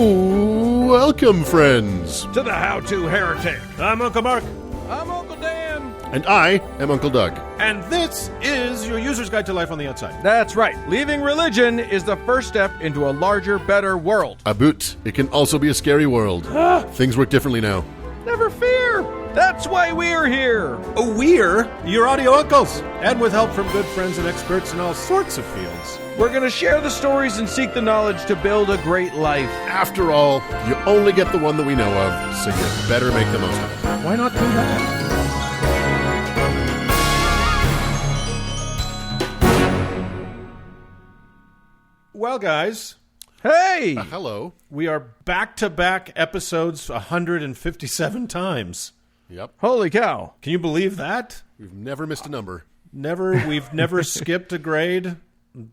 Welcome, friends, to the How-To Heretic. I'm Uncle Mark. I'm Uncle Dan. and I am Uncle Doug. And this is your user's guide to life on the outside. That's right. Leaving religion is the first step into a larger, better world. A boot. It can also be a scary world. Things work differently now. Never fear. That's why we're here. Oh, we're your audio uncles. And with help from good friends and experts in all sorts of fields. We're going to share the stories and seek the knowledge to build a great life. After all, you only get the one that we know of, so you better make the most of it. Why not do that? Well, guys, Hey! Hello. we are back-to-back episodes 157 times. Yep. Holy cow. Can you believe that? We've never missed a number. We've never skipped a grade.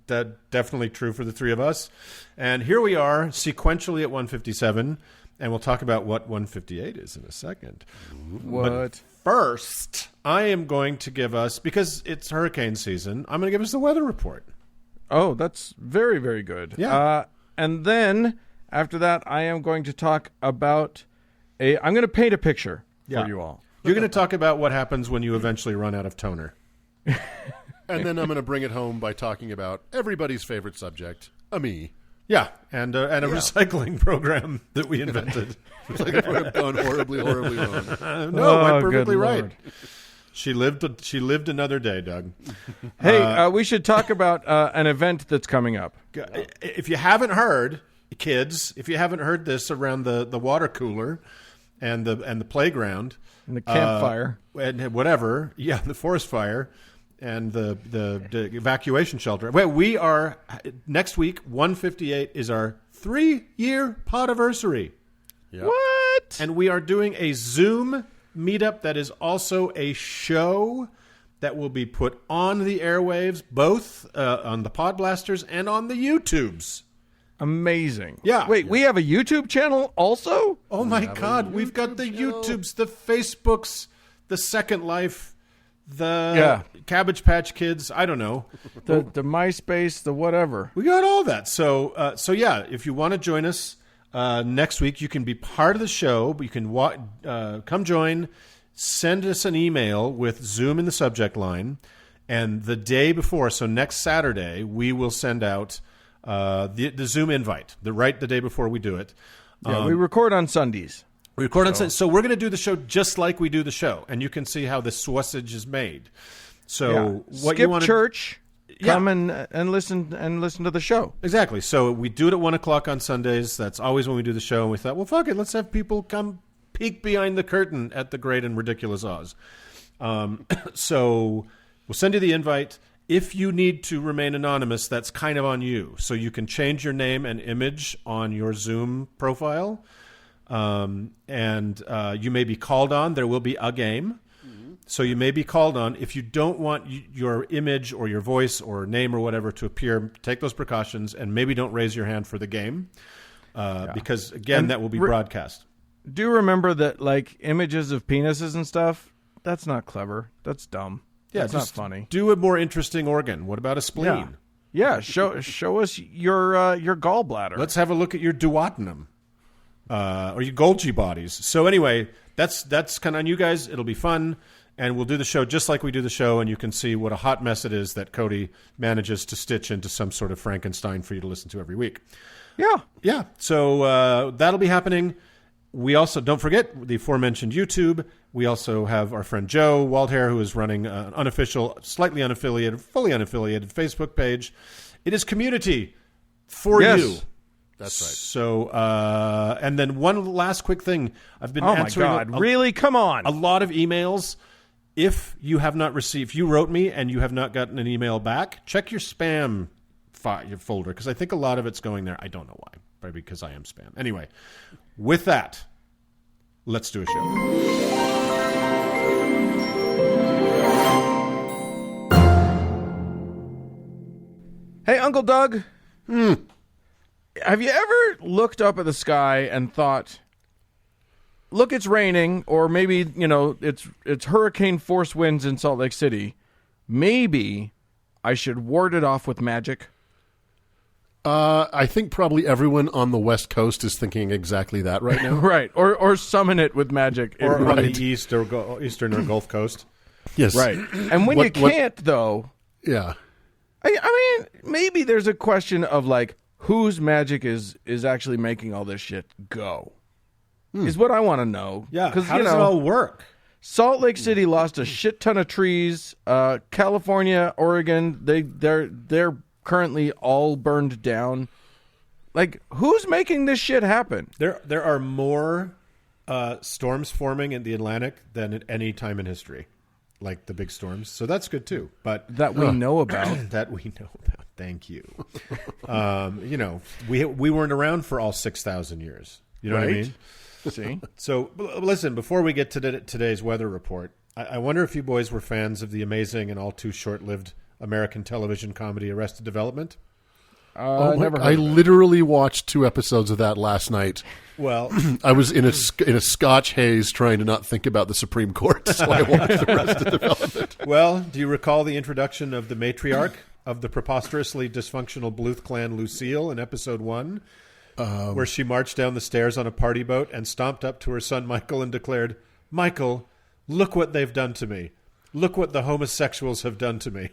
That definitely true for the three of us. And here we are, sequentially at 157, and we'll talk about what 158 is in a second. What? But first, I am going to give us, because it's hurricane season, I'm going to give us the weather report. Oh, that's very, very good. Yeah. And then, after that, I am going to talk about I'm going to paint a picture Yeah. for you all. You're going to talk about what happens when you eventually run out of toner. And then I'm going to bring it home by talking about everybody's favorite subject, a me. Yeah, and a recycling program that we invented. It's like I've gone horribly, horribly wrong. No, I'm good perfectly right. Lord. She lived another day, Doug. Hey, we should talk about an event that's coming up. If you haven't heard, kids, if you haven't heard this around the water cooler and the playground And the campfire. and whatever, yeah, the forest fire and the evacuation shelter. Wait, we are next week. 158 is our 3-year podiversary. Yep. What? And we are doing a Zoom meetup that is also a show that will be put on the airwaves, both on the Pod Blasters and on the YouTubes. Amazing. Yeah. Wait, we have a YouTube channel also? Oh my God, we've got the channel. YouTubes, the Facebooks, the Second Life, the Cabbage Patch Kids. I don't know. The MySpace, the whatever. We got all that. So yeah, if you want to join us next week, you can be part of the show. But you can come join. Send us an email with Zoom in the subject line, and the day before, so next Saturday, we will send out the Zoom invite. The day before we do it. Yeah, we record on Sundays. We record on Sunday. So we're going to do the show just like we do the show, and you can see how the sausage is made. So what Skip you want church, come and listen to the show. Exactly. So we do it at 1 o'clock on Sundays. That's always when we do the show. And we thought, well, fuck it. Let's have people come peek behind the curtain at the great and ridiculous Oz. So we'll send you the invite. If you need to remain anonymous, that's kind of on you. So you can change your name and image on your Zoom profile. And you may be called on. There will be a game. So you may be called on. If you don't want your image or your voice or name or whatever to appear, take those precautions and maybe don't raise your hand for the game because, again, that will be broadcast. Do remember that, like, images of penises and stuff, that's not clever. That's dumb. Yeah, that's not just funny. Do a more interesting organ. What about a spleen? Yeah, show us your gallbladder. Let's have a look at your duodenum or your Golgi bodies. So anyway, that's kind of on you guys. It'll be fun. And we'll do the show just like we do the show, and you can see what a hot mess it is that Cody manages to stitch into some sort of Frankenstein for you to listen to every week. Yeah. So that'll be happening. We also, don't forget, the aforementioned YouTube. We also have our friend Joe Waldhair, who is running an unofficial, slightly unaffiliated, fully unaffiliated Facebook page. It is community for you. That's right. So, and then one last quick thing. I've been answering my God. Really? Come on. a lot of emails. If you have not received, if you wrote me and you have not gotten an email back, check your spam folder, because I think a lot of it's going there. I don't know why. Probably because I am spam. Anyway, with that, let's do a show. Hey, Uncle Doug. Have you ever looked up at the sky and thought, look, it's raining, or maybe, it's hurricane force winds in Salt Lake City. Maybe I should ward it off with magic? I think probably everyone on the West Coast is thinking exactly that right now. Right. Or summon it with magic. Or on the East or Eastern or Gulf Coast. Yes. Right. And when you can't, though... Yeah. I mean, maybe there's a question of, like, whose magic is actually making all this shit go? Is what I want to know. Yeah, how does it all work? Salt Lake City lost a shit ton of trees. California, Oregon, they're currently all burned down. Like, who's making this shit happen? There are more storms forming in the Atlantic than at any time in history, like the big storms. So that's good too. But that we know about. That we know about. Thank you. We weren't around for all 6,000 years. You know what I mean? See? So listen, before we get to today's weather report, I wonder if you boys were fans of the amazing and all too short-lived American television comedy Arrested Development. Never heard I of it. literally watched 2 episodes of that last night. Well, I was in a Scotch haze trying to not think about the Supreme Court, so I watched Arrested Development. well, do you recall the introduction of the matriarch of the preposterously dysfunctional Bluth clan, Lucille, in episode 1? Where she marched down the stairs on a party boat and stomped up to her son Michael and declared, "Michael, look what they've done to me. Look what the homosexuals have done to me."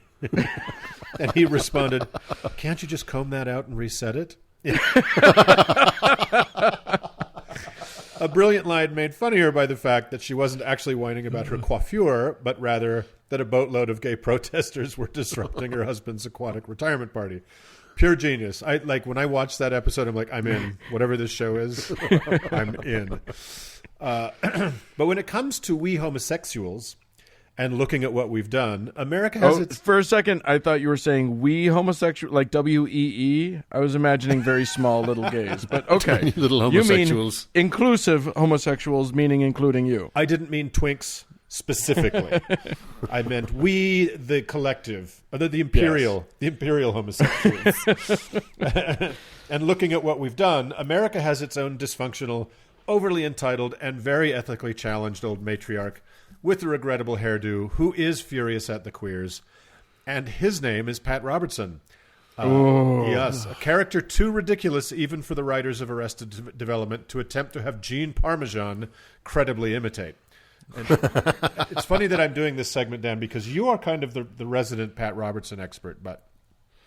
And he responded, "Can't you just comb that out and reset it?" A brilliant line made funnier by the fact that she wasn't actually whining about her coiffure, but rather that a boatload of gay protesters were disrupting her husband's aquatic retirement party. Pure genius. When I watched that episode, I'm like, I'm in. Whatever this show is, I'm in. But when it comes to we homosexuals and looking at what we've done, America has its... For a second, I thought you were saying we homosexual, like WEE. I was imagining very small little gays, but okay. Tiny little homosexuals. You mean inclusive homosexuals, meaning including you. I didn't mean twinks specifically. I meant we, the collective, the imperial, the imperial homosexuals. And looking at what we've done, America has its own dysfunctional, overly entitled, and very ethically challenged old matriarch with a regrettable hairdo who is furious at the queers. And his name is Pat Robertson. Yes, a character too ridiculous even for the writers of Arrested Development to attempt to have Gene Parmesan credibly imitate. And it's funny that I'm doing this segment, Dan, because you are kind of the resident Pat Robertson expert. But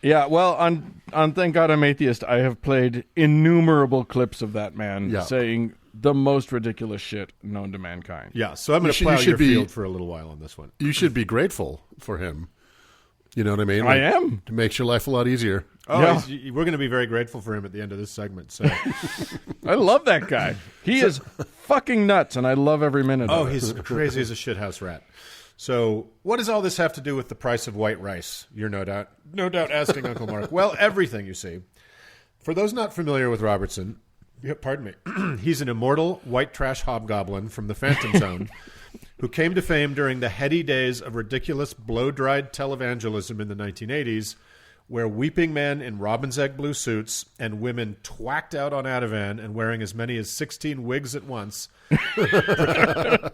yeah, well, on Thank God I'm Atheist, I have played innumerable clips of that man saying the most ridiculous shit known to mankind. Yeah, so I'm going to plow your field for a little while on this one. You should be grateful for him. You know what I mean? I am. It makes your life a lot easier. Oh, yeah. We're going to be very grateful for him at the end of this segment. So, I love that guy. He is fucking nuts, and I love every minute of it. Oh, he's crazy as a shithouse rat. So what does all this have to do with the price of white rice? You're no doubt asking, Uncle Mark. Well, everything, you see. For those not familiar with Robertson, pardon me, he's an immortal white trash hobgoblin from the Phantom Zone who came to fame during the heady days of ridiculous blow-dried televangelism in the 1980s, where weeping men in robin's egg blue suits and women twacked out on Ativan and wearing as many as 16 wigs at once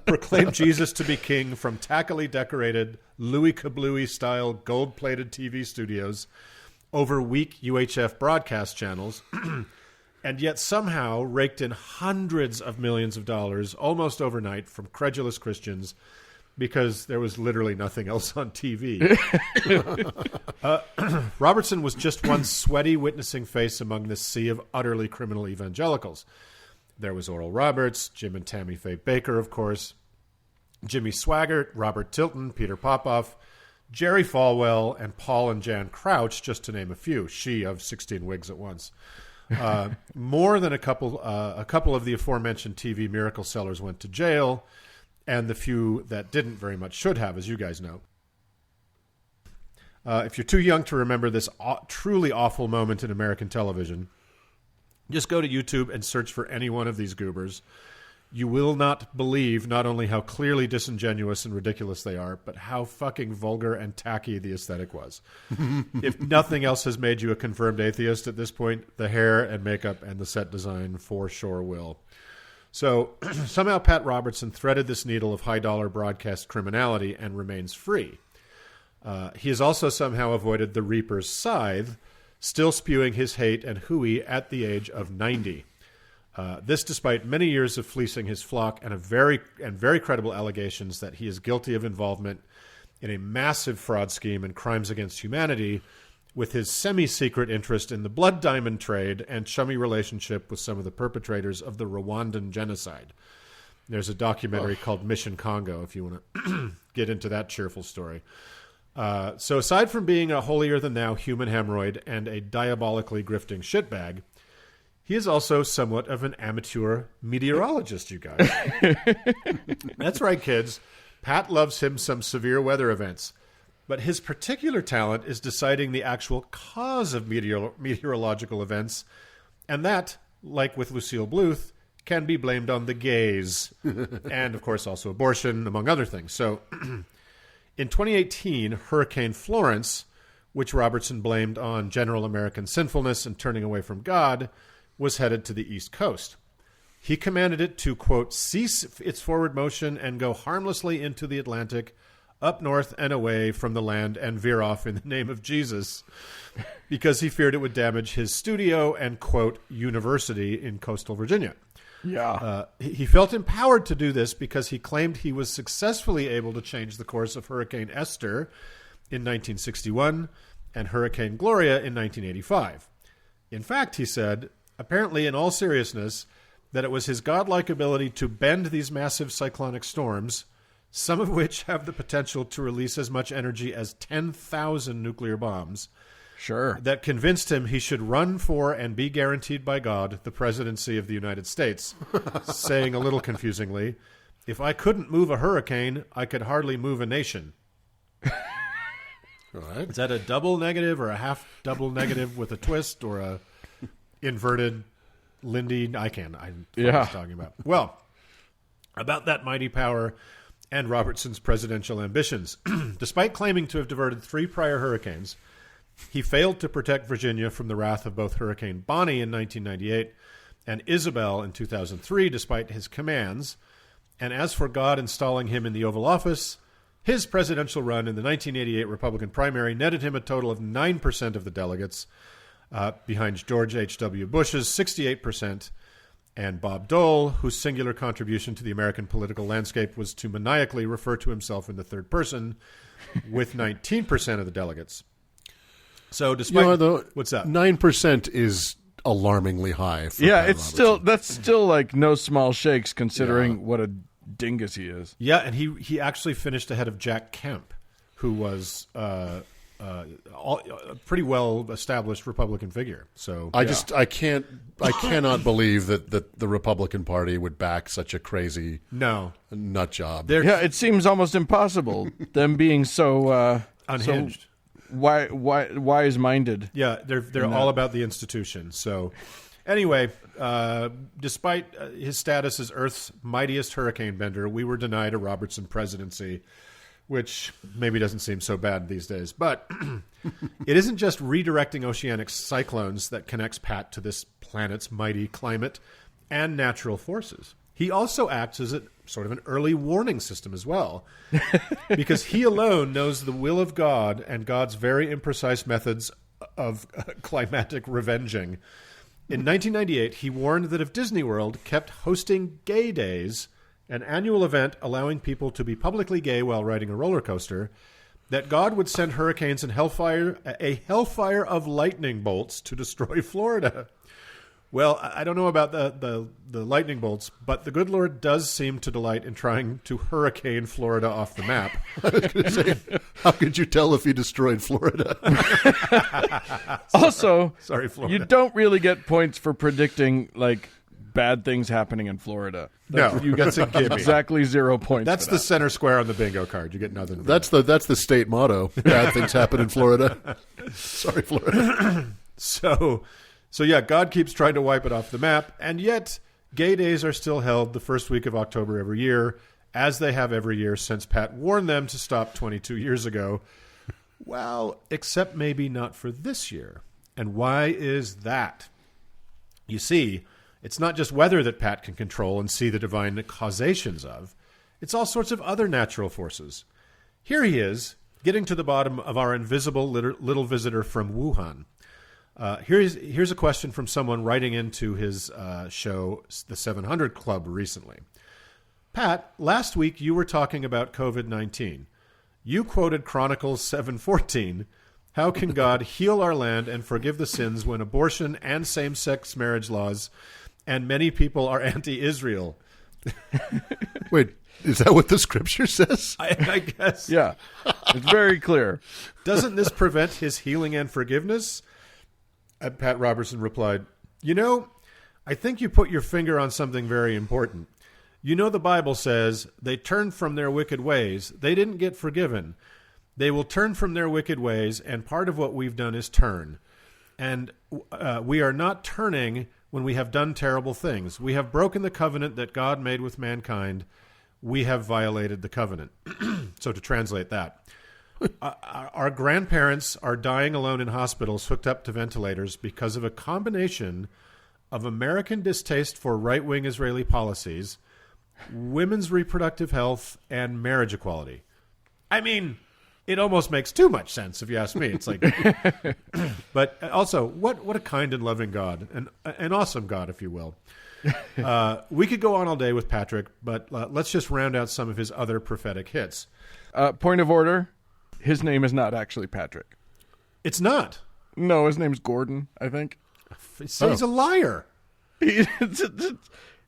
proclaimed Jesus to be king from tackily decorated Louis Kablooey-style gold-plated TV studios over weak UHF broadcast channels, and yet somehow raked in hundreds of millions of dollars almost overnight from credulous Christians because there was literally nothing else on TV. Robertson was just one sweaty witnessing face among this sea of utterly criminal evangelicals. There was Oral Roberts, Jim and Tammy Faye Baker, of course, Jimmy Swaggart, Robert Tilton, Peter Popoff, Jerry Falwell, and Paul and Jan Crouch, just to name a few. She of 16 wigs at once. More than a couple of the aforementioned TV miracle sellers went to jail, and the few that didn't very much should have, as you guys know. If you're too young to remember this truly awful moment in American television, just go to YouTube and search for any one of these goobers. You will not believe not only how clearly disingenuous and ridiculous they are, but how fucking vulgar and tacky the aesthetic was. If nothing else has made you a confirmed atheist at this point, the hair and makeup and the set design for sure will. So somehow Pat Robertson threaded this needle of high-dollar broadcast criminality and remains free. He has also somehow avoided the Reaper's scythe, still spewing his hate and hooey at the age of 90. This despite many years of fleecing his flock and very credible allegations that he is guilty of involvement in a massive fraud scheme and crimes against humanity, with his semi-secret interest in the blood diamond trade and chummy relationship with some of the perpetrators of the Rwandan genocide. There's a documentary called Mission Congo, if you want to get into that cheerful story. So aside from being a holier-than-thou human hemorrhoid and a diabolically grifting shitbag, he is also somewhat of an amateur meteorologist, you guys. That's right, kids. Pat loves him some severe weather events. But his particular talent is deciding the actual cause of meteorological events, and that, like with Lucille Bluth, can be blamed on the gays, and, of course, also abortion, among other things. So, in 2018, Hurricane Florence, which Robertson blamed on general American sinfulness and turning away from God, was headed to the East Coast. He commanded it to, quote, cease its forward motion and go harmlessly into the Atlantic, up north and away from the land, and veer off in the name of Jesus, because he feared it would damage his studio and, quote, university in coastal Virginia. Yeah. He felt empowered to do this because he claimed he was successfully able to change the course of Hurricane Esther in 1961 and Hurricane Gloria in 1985. In fact, he said, apparently in all seriousness, that it was his godlike ability to bend these massive cyclonic storms, some of which have the potential to release as much energy as 10,000 nuclear bombs, Sure. that convinced him he should run for and be guaranteed by God the presidency of the United States, saying a little confusingly, if I couldn't move a hurricane, I could hardly move a nation. All right. Is that a double negative or a half double negative with a twist or a inverted Lindy? I know what I'm talking about. Well, about that mighty power and Robertson's presidential ambitions. Despite claiming to have diverted 3 prior hurricanes, he failed to protect Virginia from the wrath of both Hurricane Bonnie in 1998 and Isabel in 2003, despite his commands. And as for God installing him in the Oval Office, his presidential run in the 1988 Republican primary netted him a total of 9% of the delegates, behind George H.W. Bush's 68%, and Bob Dole, whose singular contribution to the American political landscape was to maniacally refer to himself in the third person, with 19% of the delegates. So despite what's that? 9% is alarmingly high. For Yeah, Pat it's Robertson. that's still like no small shakes considering what a dingus he is. Yeah, and he actually finished ahead of Jack Kemp, who was a pretty well established Republican figure. So I cannot believe that the Republican Party would back such a crazy nut job. Yeah, it seems almost impossible. Them being so unhinged. So wise-minded. Yeah, they're all about the institution. So anyway, despite his status as Earth's mightiest hurricane bender, we were denied a Robertson presidency, which maybe doesn't seem so bad these days. But it isn't just redirecting oceanic cyclones that connects Pat to this planet's mighty climate and natural forces. He also acts as sort of an early warning system as well, because he alone knows the will of God and God's very imprecise methods of climatic revenging. In 1998, he warned that if Disney World kept hosting Gay Days, an annual event allowing people to be publicly gay while riding a roller coaster, that God would send hurricanes and a hellfire of lightning bolts to destroy Florida. Well, I don't know about the lightning bolts, but the good Lord does seem to delight in trying to hurricane Florida off the map. I was going to say, how could you tell if he destroyed Florida? Also, sorry, Florida. You don't really get points for predicting like bad things happening in Florida. No, you get exactly 0 points. That's the center square on the bingo card. You get nothing. That's the state motto. Bad things happen in Florida. Sorry, Florida. So yeah, God keeps trying to wipe it off the map, and yet Gay Days are still held the first week of October every year, as they have every year since Pat warned them to stop 22 years ago. Well, except maybe not for this year. And why is that? You see, it's not just weather that Pat can control and see the divine causations of. It's all sorts of other natural forces. Here he is, getting to the bottom of our invisible little visitor from Wuhan. Here's a question from someone writing into his show, The 700 Club, recently. Pat, last week you were talking about COVID-19. You quoted Chronicles 7:14. How can God heal our land and forgive the sins when abortion and same-sex marriage laws and many people are anti-Israel? Wait, is that what the scripture says? I guess. Yeah, it's very clear. Doesn't this prevent his healing and forgiveness? Pat Roberston replied, I think you put your finger on something very important. The Bible says they turned from their wicked ways. They didn't get forgiven. They will turn from their wicked ways, and part of what we've done is turn. And we are not turning when we have done terrible things. We have broken the covenant that God made with mankind. We have violated the covenant. So to translate that, our grandparents are dying alone in hospitals hooked up to ventilators because of a combination of American distaste for right-wing Israeli policies, women's reproductive health, and marriage equality. I mean, it almost makes too much sense if you ask me. It's like, but also, what a kind and loving God, an awesome God, if you will. We could go on all day with Patrick, but let's just round out some of his other prophetic hits. Point of order. His name is not actually Patrick. It's not. No, his name's Gordon, I think. So he's a liar.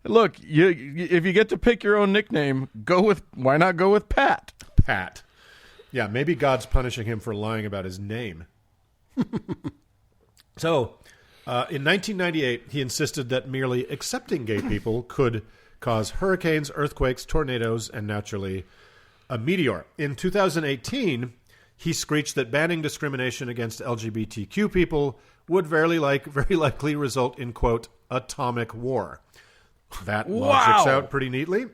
Look, if you get to pick your own nickname, why not go with Pat? Pat. Yeah, maybe God's punishing him for lying about his name. So, in 1998, he insisted that merely accepting gay people could cause hurricanes, earthquakes, tornadoes, and naturally a meteor. In 2018, he screeched that banning discrimination against LGBTQ people would very likely result in, quote, atomic war. That logics out pretty neatly.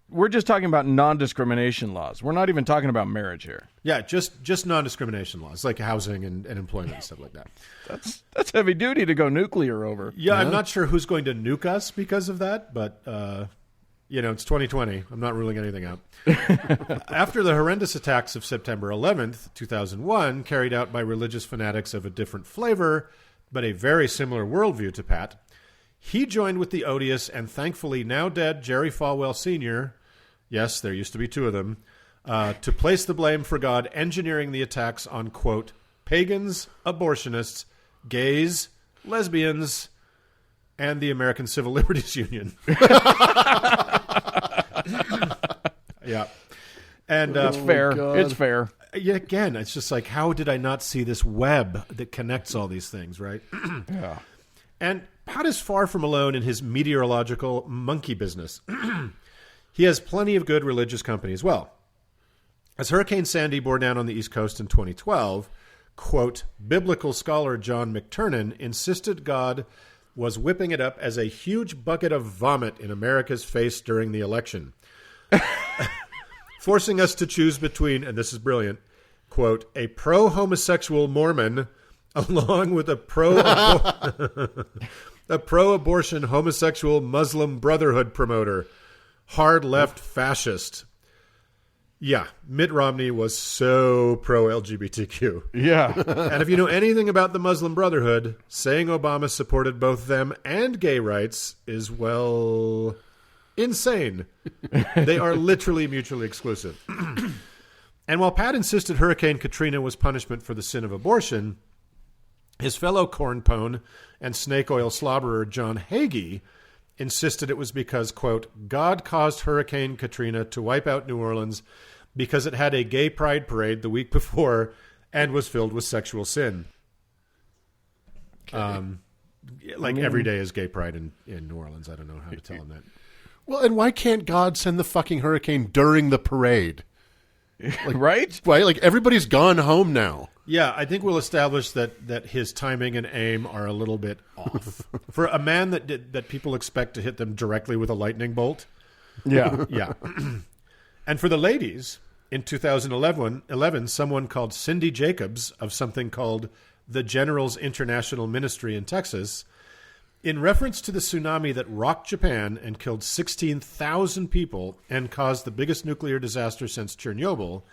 We're just talking about non-discrimination laws. We're not even talking about marriage here. Yeah, just non-discrimination laws, like housing and employment and stuff like that. That's heavy duty to go nuclear over. Yeah, I'm not sure who's going to nuke us because of that, but it's 2020. I'm not ruling anything out. After the horrendous attacks of September 11th, 2001, carried out by religious fanatics of a different flavor, but a very similar worldview to Pat, he joined with the odious and thankfully now dead Jerry Falwell Sr., yes, there used to be two of them, to place the blame for God engineering the attacks on, quote, pagans, abortionists, gays, lesbians, and the American Civil Liberties Union. Yeah. And it's fair. It's fair. Yeah, again, it's just like, how did I not see this web that connects all these things, right? Yeah. And Pat is far from alone in his meteorological monkey business. He has plenty of good religious company as well. As Hurricane Sandy bore down on the East Coast in 2012, quote, biblical scholar John McTernan insisted God was whipping it up as a huge bucket of vomit in America's face during the election, forcing us to choose between, and this is brilliant, quote, a pro-homosexual Mormon along with a pro-abortion homosexual Muslim Brotherhood promoter, hard left fascist. Yeah, Mitt Romney was so pro-LGBTQ. Yeah. And if you know anything about the Muslim Brotherhood, saying Obama supported both them and gay rights is, well, insane. They are literally mutually exclusive. And while Pat insisted Hurricane Katrina was punishment for the sin of abortion, his fellow cornpone and snake oil slobberer John Hagee insisted it was because, quote, God caused Hurricane Katrina to wipe out New Orleans because it had a gay pride parade the week before and was filled with sexual sin. Okay. Every day is gay pride in New Orleans. I don't know how to tell him that. Well, and why can't God send the fucking hurricane during the parade? Right? Right? Like, everybody's gone home now. Yeah, I think we'll establish that his timing and aim are a little bit off. For a man that people expect to hit them directly with a lightning bolt. Yeah. Yeah. And for the ladies, in 2011, someone called Cindy Jacobs of something called the Generals International Ministry in Texas, in reference to the tsunami that rocked Japan and killed 16,000 people and caused the biggest nuclear disaster since Chernobyl,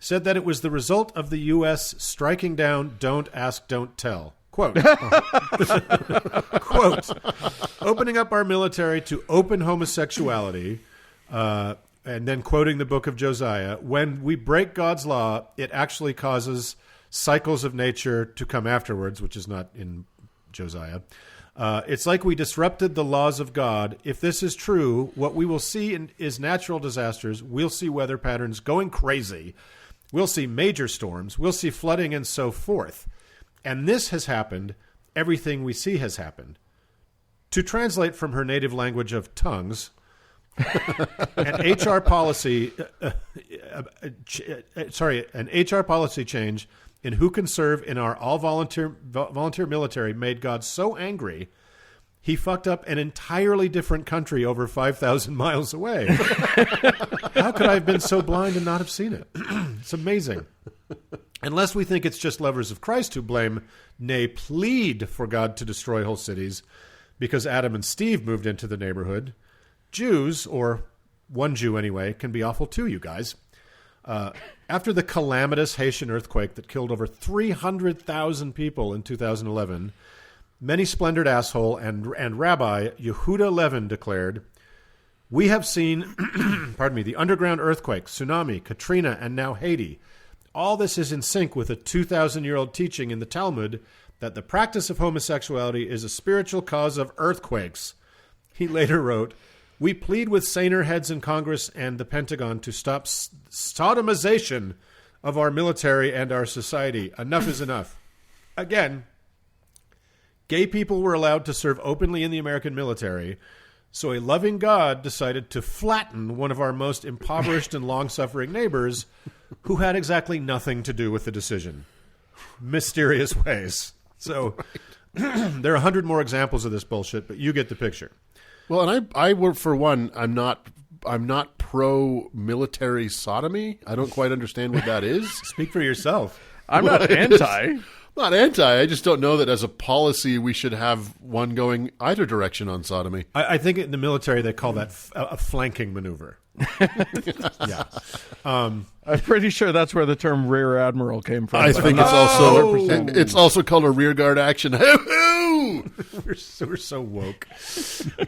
said that it was the result of the U.S. striking down Don't Ask, Don't Tell. Quote, quote, opening up our military to open homosexuality, and then quoting the book of Josiah, when we break God's law, it actually causes cycles of nature to come afterwards, which is not in Josiah. It's like we disrupted the laws of God. If this is true, what we will see is natural disasters. We'll see weather patterns going crazy. We'll see major storms. We'll see flooding and so forth. And this has happened. Everything we see has happened. To translate from her native language of tongues, an HR policy change in who can serve in our all-volunteer military made God so angry, he fucked up an entirely different country over 5,000 miles away. How could I have been so blind and not have seen it? It's amazing. Unless we think it's just lovers of Christ who blame, nay, plead for God to destroy whole cities because Adam and Steve moved into the neighborhood, Jews, or one Jew anyway, can be awful too, you guys. After the calamitous Haitian earthquake that killed over 300,000 people in 2011, many splendored asshole and Rabbi Yehuda Levin declared, "We have seen the underground earthquake, tsunami, Katrina, and now Haiti. All this is in sync with a 2,000-year-old teaching in the Talmud that the practice of homosexuality is a spiritual cause of earthquakes." He later wrote, "We plead with saner heads in Congress and the Pentagon to stop sodomization of our military and our society. Enough is enough." Again, gay people were allowed to serve openly in the American military, so a loving God decided to flatten one of our most impoverished and long-suffering neighbors who had exactly nothing to do with the decision. Mysterious ways. So there are 100 more examples of this bullshit, but you get the picture. Well, and I for one, I'm not pro-military sodomy. I don't quite understand what that is. Speak for yourself. I'm not anti. Not anti. I just don't know that as a policy we should have one going either direction on sodomy. I think in the military they call that a flanking maneuver. Yeah. I'm pretty sure that's where the term rear admiral came from. I think it's also called a rear guard action. We're so woke.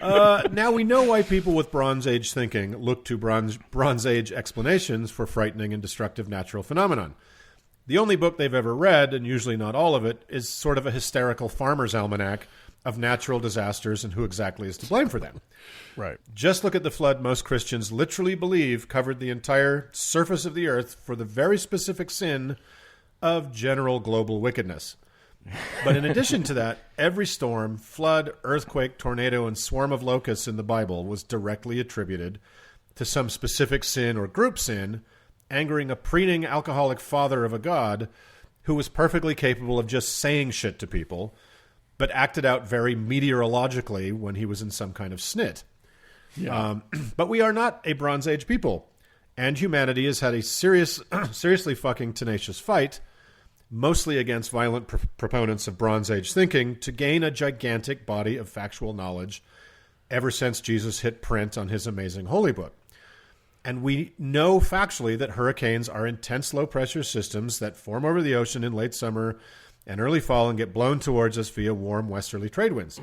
Now we know why people with Bronze Age thinking look to Bronze Age explanations for frightening and destructive natural phenomenon. The only book they've ever read, and usually not all of it, is sort of a hysterical farmer's almanac of natural disasters and who exactly is to blame for them. Right. Just look at the flood most Christians literally believe covered the entire surface of the earth for the very specific sin of general global wickedness. But in addition to that, every storm, flood, earthquake, tornado, and swarm of locusts in the Bible was directly attributed to some specific sin or group sin, angering a preening alcoholic father of a god who was perfectly capable of just saying shit to people, but acted out very meteorologically when he was in some kind of snit. Yeah. But we are not a Bronze Age people, and humanity has had a seriously fucking tenacious fight, mostly against violent proponents of Bronze Age thinking, to gain a gigantic body of factual knowledge ever since Jesus hit print on his amazing holy book. And we know factually that hurricanes are intense low-pressure systems that form over the ocean in late summer and early fall and get blown towards us via warm westerly trade winds.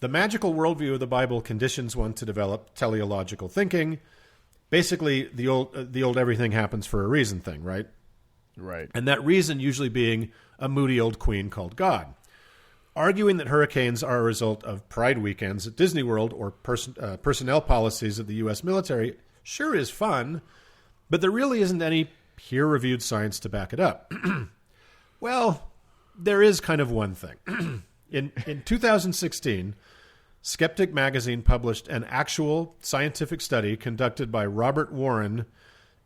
The magical worldview of the Bible conditions one to develop teleological thinking. Basically, the old everything happens for a reason thing, right? Right. And that reason usually being a moody old queen called God. Arguing that hurricanes are a result of pride weekends at Disney World or personnel policies of the U.S. military sure is fun, but there really isn't any peer-reviewed science to back it up. Well, there is kind of one thing. In 2016, Skeptic magazine published an actual scientific study conducted by Robert Warren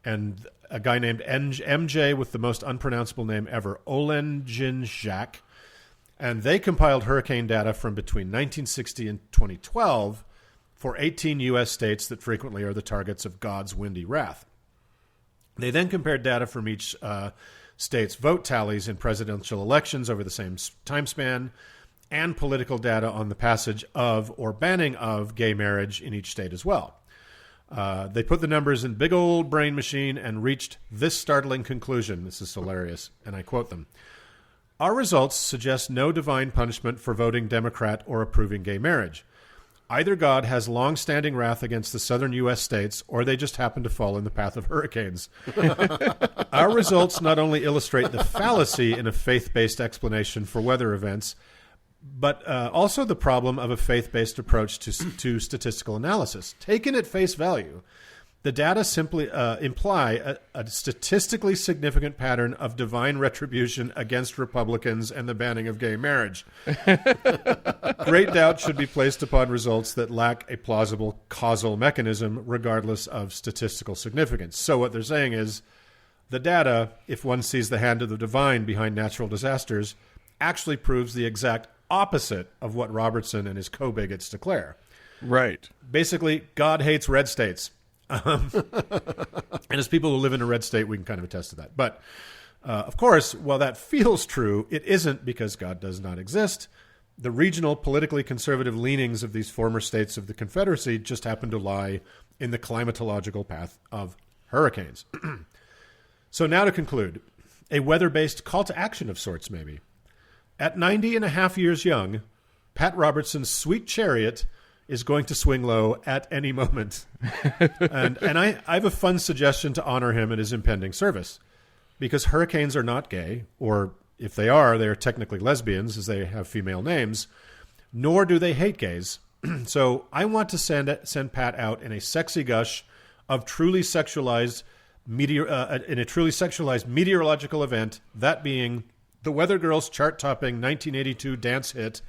and a guy named MJ with the most unpronounceable name ever, Olenjinjak, and they compiled hurricane data from between 1960 and 2012 for 18 U.S. states that frequently are the targets of God's windy wrath. They then compared data from each state's vote tallies in presidential elections over the same time span and political data on the passage of or banning of gay marriage in each state as well. They put the numbers in big old brain machine and reached this startling conclusion. This is hilarious, and I quote them. Our results suggest no divine punishment for voting Democrat or approving gay marriage. Either God has long-standing wrath against the southern U.S. states, or they just happen to fall in the path of hurricanes. Our results not only illustrate the fallacy in a faith-based explanation for weather events, but also the problem of a faith-based approach to statistical analysis. Taken at face value, the data simply imply a statistically significant pattern of divine retribution against Republicans and the banning of gay marriage. Great doubt should be placed upon results that lack a plausible causal mechanism, regardless of statistical significance. So what they're saying is the data, if one sees the hand of the divine behind natural disasters, actually proves the exact opposite of what Robertson and his co-bigots declare. Right. Basically, God hates red states. And as people who live in a red state, we can kind of attest to that. But, of course, while that feels true, it isn't because God does not exist. The regional, politically conservative leanings of these former states of the Confederacy just happen to lie in the climatological path of hurricanes. So now to conclude, a weather-based call to action of sorts, maybe. At 90 and a half years young, Pat Robertson's sweet chariot is going to swing low at any moment. and I have a fun suggestion to honor him at his impending service. Because hurricanes are not gay, or if they are technically lesbians, as they have female names, nor do they hate gays. So I want to send Pat out in a sexy gush of truly sexualized in a truly sexualized meteorological event, that being the Weather Girls chart-topping 1982 dance hit,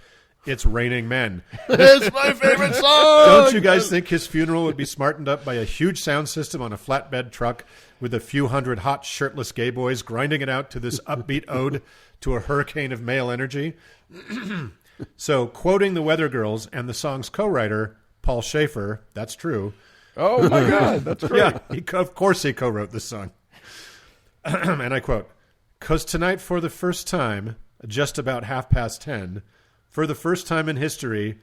It's Raining Men. It's my favorite song! Don't you guys think his funeral would be smartened up by a huge sound system on a flatbed truck with a few hundred hot, shirtless gay boys grinding it out to this upbeat ode to a hurricane of male energy? So, quoting the Weather Girls and the song's co-writer, Paul Schaefer, that's true. Oh, my God, that's great. Yeah, of course he co-wrote this song. And I quote, "'Cause tonight for the first time, just about 10:30, for the first time in history,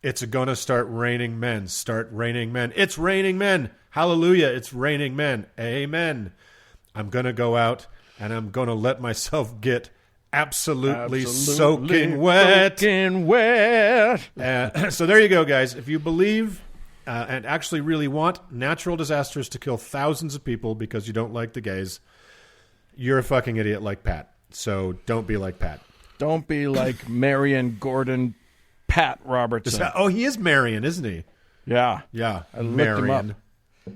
it's gonna start raining men. Start raining men. It's raining men. Hallelujah, it's raining men. Amen. I'm gonna go out and I'm gonna let myself get absolutely soaking wet. Soaking wet. So there you go, guys. If you believe and actually really want natural disasters to kill thousands of people because you don't like the gays, you're a fucking idiot like Pat. So don't be like Pat. Don't be like Marion Gordon Pat Robertson. He is Marion, isn't he? Yeah. Yeah. I looked Marion. him up.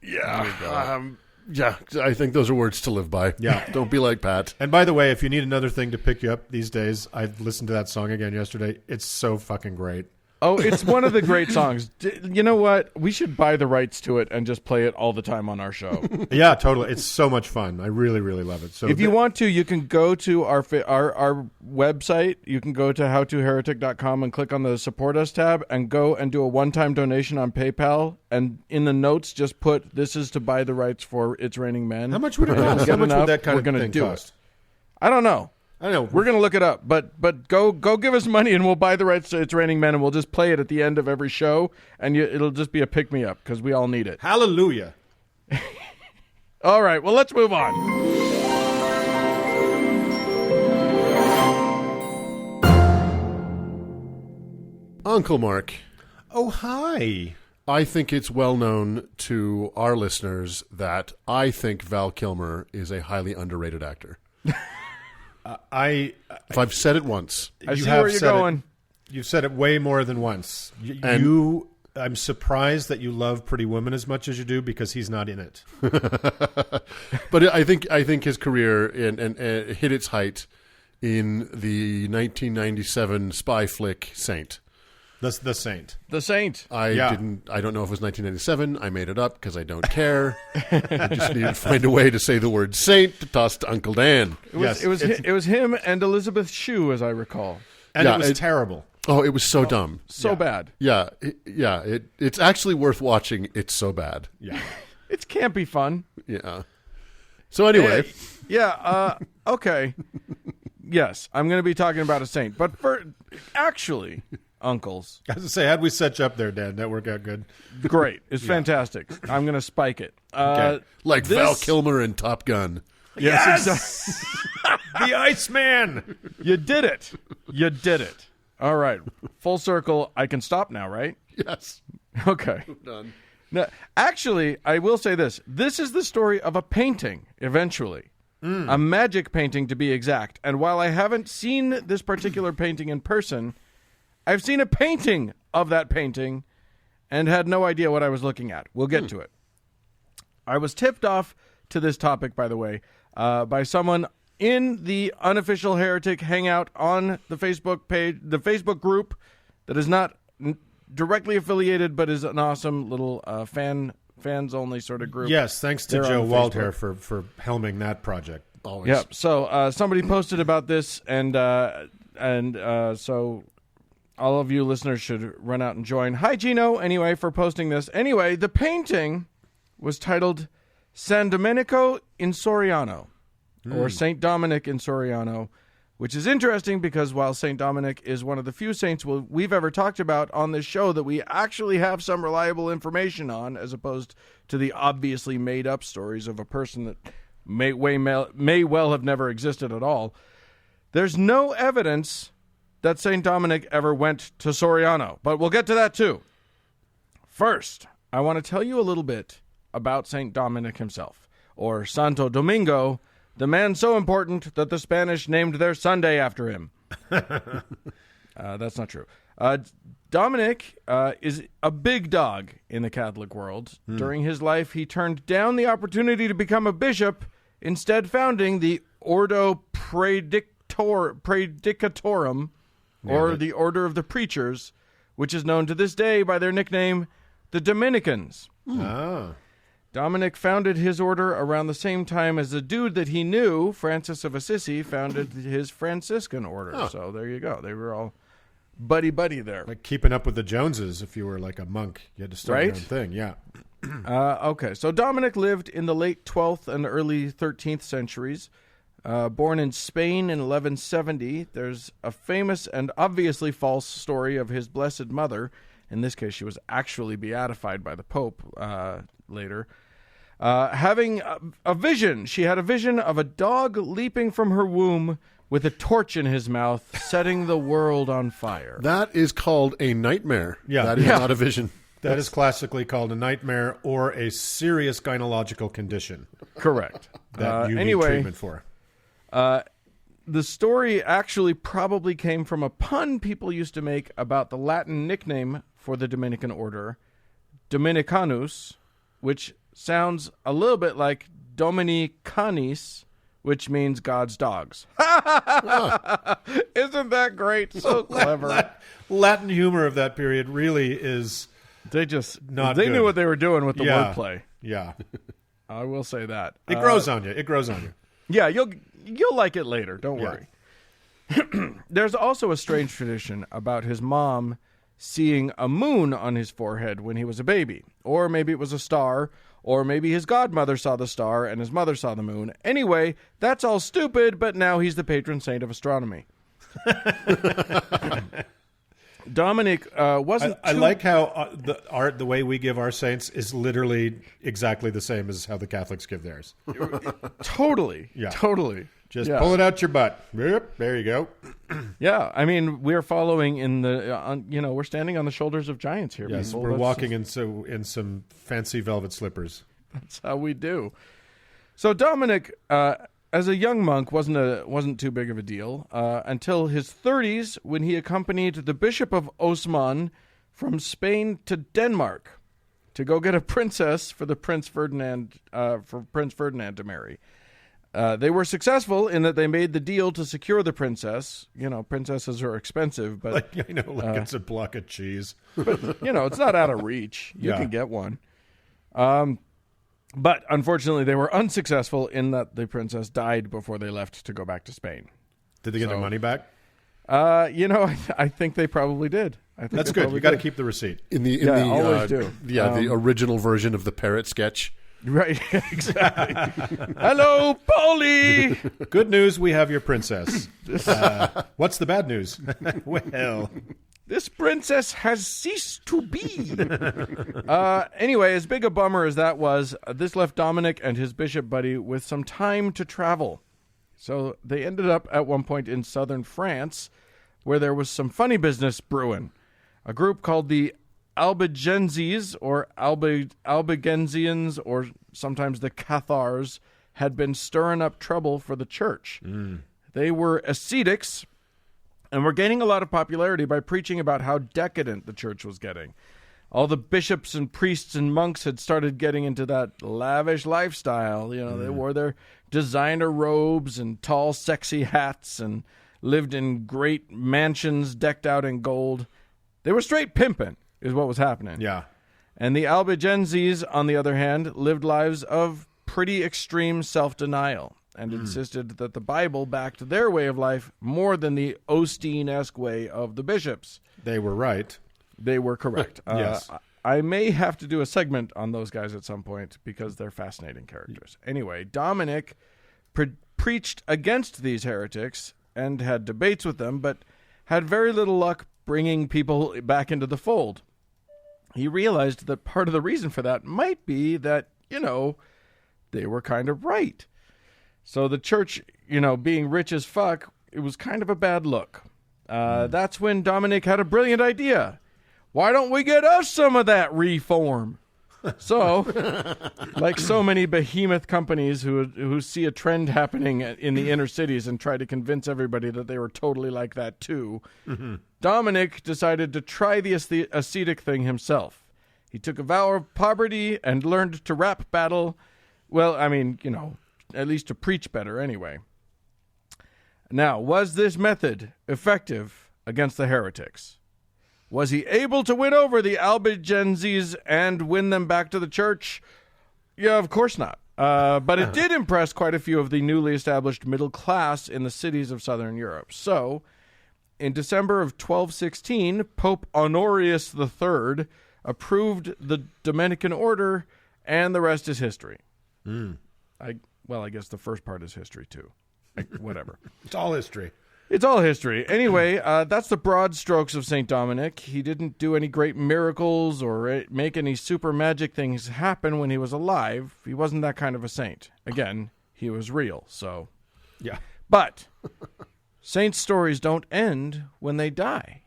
Yeah. Yeah, I think those are words to live by. Yeah. Don't be like Pat. And by the way, if you need another thing to pick you up these days, I listened to that song again yesterday. It's so fucking great. Oh, it's one of the great songs. You know what? We should buy the rights to it and just play it all the time on our show. Yeah, totally. It's so much fun. I really, really love it. So if you want to, you can go to our website. You can go to howtoheretic.com and click on the Support Us tab and go and do a one-time donation on PayPal. And in the notes, just put, this is to buy the rights for It's Raining Men. How much would it cost? How much would that kind of thing cost? I don't know. I don't know. We're going to look it up, but go give us money and we'll buy the rights to It's Raining Men and we'll just play it at the end of every show and it'll just be a pick-me-up because we all need it. Hallelujah. All right, well, let's move on. Uncle Mark. Oh, hi. I think it's well known to our listeners that I think Val Kilmer is a highly underrated actor. If I've said it once. I see where you're going. You've said it way more than once. I'm surprised that you love Pretty Woman as much as you do because he's not in it. But I think his career and hit its height in the 1997 spy flick Saint. The Saint. The Saint. I don't know if it was 1997. I made it up because I don't care. I just needed to find a way to say the word Saint to toss to Uncle Dan. It was him and Elizabeth Shue, as I recall. And it was terrible. Oh, it was so dumb. So bad. Yeah. It's actually worth watching. It's so bad. Yeah. It can't be fun. Yeah. So anyway. Okay. Yes, I'm going to be talking about a saint. But actually, uncles. I was going to say, how'd we set you up there, Dan? That worked out good. Great. It's fantastic. I'm going to spike it. Okay. Like Val Kilmer in Top Gun. Yes! Exactly. The Iceman! You did it. You did it. All right. Full circle. I can stop now, right? Yes. Okay. Done. Now, actually, I will say this. This is the story of a painting, eventually. A magic painting, to be exact. And while I haven't seen this particular painting in person, I've seen a painting of that painting and had no idea what I was looking at. We'll get to it. I was tipped off to this topic, by the way, by someone in the Unofficial Heretic Hangout on the Facebook page, the Facebook group that is not directly affiliated, but is an awesome little fans only sort of group. Yes, thanks to They're Joe on Waldhair for helming that project. Always. Yep. So somebody posted about this, and so all of you listeners should run out and join. Hi, Gino. Anyway, for posting this. Anyway, the painting was titled San Domenico in Soriano, or Saint Dominic in Soriano, which is interesting because while Saint Dominic is one of the few saints we've ever talked about on this show that we actually have some reliable information on, as opposed to the obviously made-up stories of a person that may well have never existed at all, there's no evidence that Saint Dominic ever went to Soriano, but we'll get to that too. First, I want to tell you a little bit about Saint Dominic himself, or Santo Domingo, the man so important that the Spanish named their Sunday after him. That's not true. Dominic is a big dog in the Catholic world. During his life, he turned down the opportunity to become a bishop, instead founding the Ordo Praedicatorum, or the Order of the Preachers, which is known to this day by their nickname, the Dominicans. Dominic founded his order around the same time as the dude that he knew, Francis of Assisi, founded his Franciscan order. So there you go. They were all buddy-buddy there. Like keeping up with the Joneses if you were like a monk. You had to start your own thing, yeah. Okay, so Dominic lived in the late 12th and early 13th centuries. Born in Spain in 1170, there's a famous and obviously false story of his blessed mother. In this case, she was actually beatified by the Pope later. Having a vision. She had a vision of a dog leaping from her womb with a torch in his mouth, setting the world on fire. That is called a nightmare. Yeah. That is not a vision. That is classically called a nightmare or a serious gynecological condition. Correct. That you need treatment for. The story actually probably came from a pun people used to make about the Latin nickname for the Dominican order, Dominicanus, which sounds a little bit like Dominicanis, which means God's dogs. Isn't that great? So clever. Latin humor of that period really is They just not they good. knew what they were doing with the wordplay. Yeah. I will say that. It grows on you. It grows on you. Yeah, you'll like it later. Don't worry. There's also a strange tradition about his mom seeing a moon on his forehead when he was a baby. Or maybe it was a star, or maybe his godmother saw the star and his mother saw the moon. Anyway, that's all stupid, but now he's the patron saint of astronomy. Dominic wasn't I like how the way we give our saints is literally exactly the same as how the Catholics give theirs. Totally. Yeah. Totally. Just pull it out your butt. Yep, there you go. Yeah, I mean, we're following in the, we're standing on the shoulders of giants here. Yes, people. we're That's walking in some fancy velvet slippers. That's how we do. So Dominic, as a young monk, wasn't too big of a deal until his 30s, when he accompanied the Bishop of Osman from Spain to Denmark to go get a princess for Prince Ferdinand to marry. They were successful in that they made the deal to secure the princess. You know, princesses are expensive, but it's a block of cheese. But it's not out of reach. You can get one. But unfortunately, they were unsuccessful in that the princess died before they left to go back to Spain. Did they get their money back? I think they probably did. That's good. You got to keep the receipt. Always do. The original version of the parrot sketch. Right, exactly. Hello, Polly! Good news, we have your princess. What's the bad news? Well, This princess has ceased to be. Anyway, as big a bummer as that was, this left Dominic and his bishop buddy with some time to travel. So they ended up at one point in southern France, where there was some funny business brewing. A group called the Albigenses, or Albigensians, or sometimes the Cathars, had been stirring up trouble for the church. They were ascetics and were gaining a lot of popularity by preaching about how decadent the church was getting. All the bishops and priests and monks had started getting into that lavish lifestyle. You know, they wore their designer robes and tall, sexy hats and lived in great mansions decked out in gold. They were straight pimping, is what was happening. Yeah. And the Albigenses, on the other hand, lived lives of pretty extreme self-denial and insisted that the Bible backed their way of life more than the Osteen-esque way of the bishops. They were right. They were correct. Yes. I may have to do a segment on those guys at some point because they're fascinating characters. Anyway, Dominic preached against these heretics and had debates with them, but had very little luck bringing people back into the fold. He realized that part of the reason for that might be that, they were kind of right. So the church, being rich as fuck, it was kind of a bad look. That's when Dominic had a brilliant idea. Why don't we get us some of that reform? So, like so many behemoth companies who see a trend happening in the inner cities and try to convince everybody that they were totally like that too, Dominic decided to try the ascetic thing himself. He took a vow of poverty and learned to rap battle. Well, at least to preach better anyway. Now, was this method effective against the heretics? Was he able to win over the Albigenses and win them back to the church? Yeah, of course not. But it did impress quite a few of the newly established middle class in the cities of southern Europe. So, in December of 1216, Pope Honorius III approved the Dominican order, and the rest is history. I guess the first part is history, too. Whatever. It's all history. It's all history. Anyway, that's the broad strokes of St. Dominic. He didn't do any great miracles or make any super magic things happen when he was alive. He wasn't that kind of a saint. Again, he was real, so... Yeah. But saints' stories don't end when they die.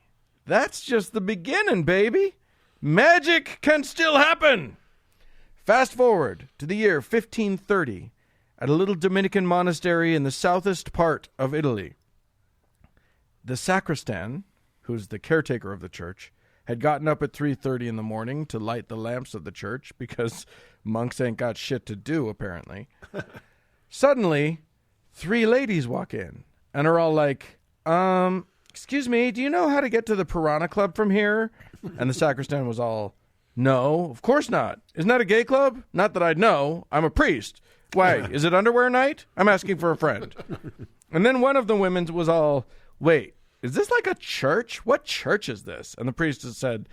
That's just the beginning, baby. Magic can still happen. Fast forward to the year 1530 at a little Dominican monastery in the southest part of Italy. The sacristan, who's the caretaker of the church, had gotten up at 3:30 in the morning to light the lamps of the church because monks ain't got shit to do, apparently. Suddenly, 3 ladies walk in and are all like, excuse me, do you know how to get to the Piranha Club from here? And the sacristan was all, no, of course not. Isn't that a gay club? Not that I'd know. I'm a priest. Why, is it underwear night? I'm asking for a friend. And then one of the women was all, wait, is this like a church? What church is this? And the priest said,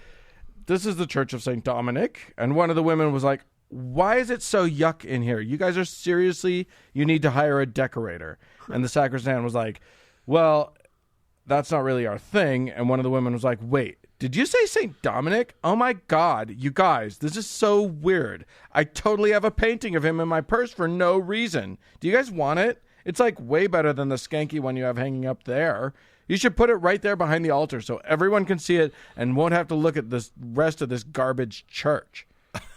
this is the Church of St. Dominic. And one of the women was like, why is it so yuck in here? You guys are seriously, you need to hire a decorator. And the sacristan was like, well, that's not really our thing. And one of the women was like, wait, did you say St. Dominic? Oh my God, you guys, this is so weird. I totally have a painting of him in my purse for no reason. Do you guys want it? It's like way better than the skanky one you have hanging up there. You should put it right there behind the altar so everyone can see it and won't have to look at this rest of this garbage church.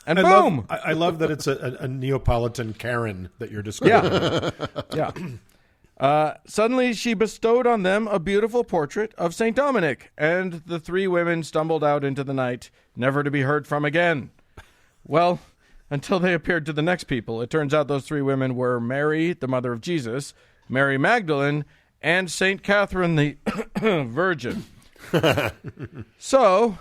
And boom! I love that it's a Neapolitan Karen that you're describing. Yeah. Suddenly, she bestowed on them a beautiful portrait of St. Dominic, and the 3 women stumbled out into the night, never to be heard from again. Well, until they appeared to the next people. It turns out those 3 women were Mary, the mother of Jesus, Mary Magdalene, and St. Catherine the Virgin. So,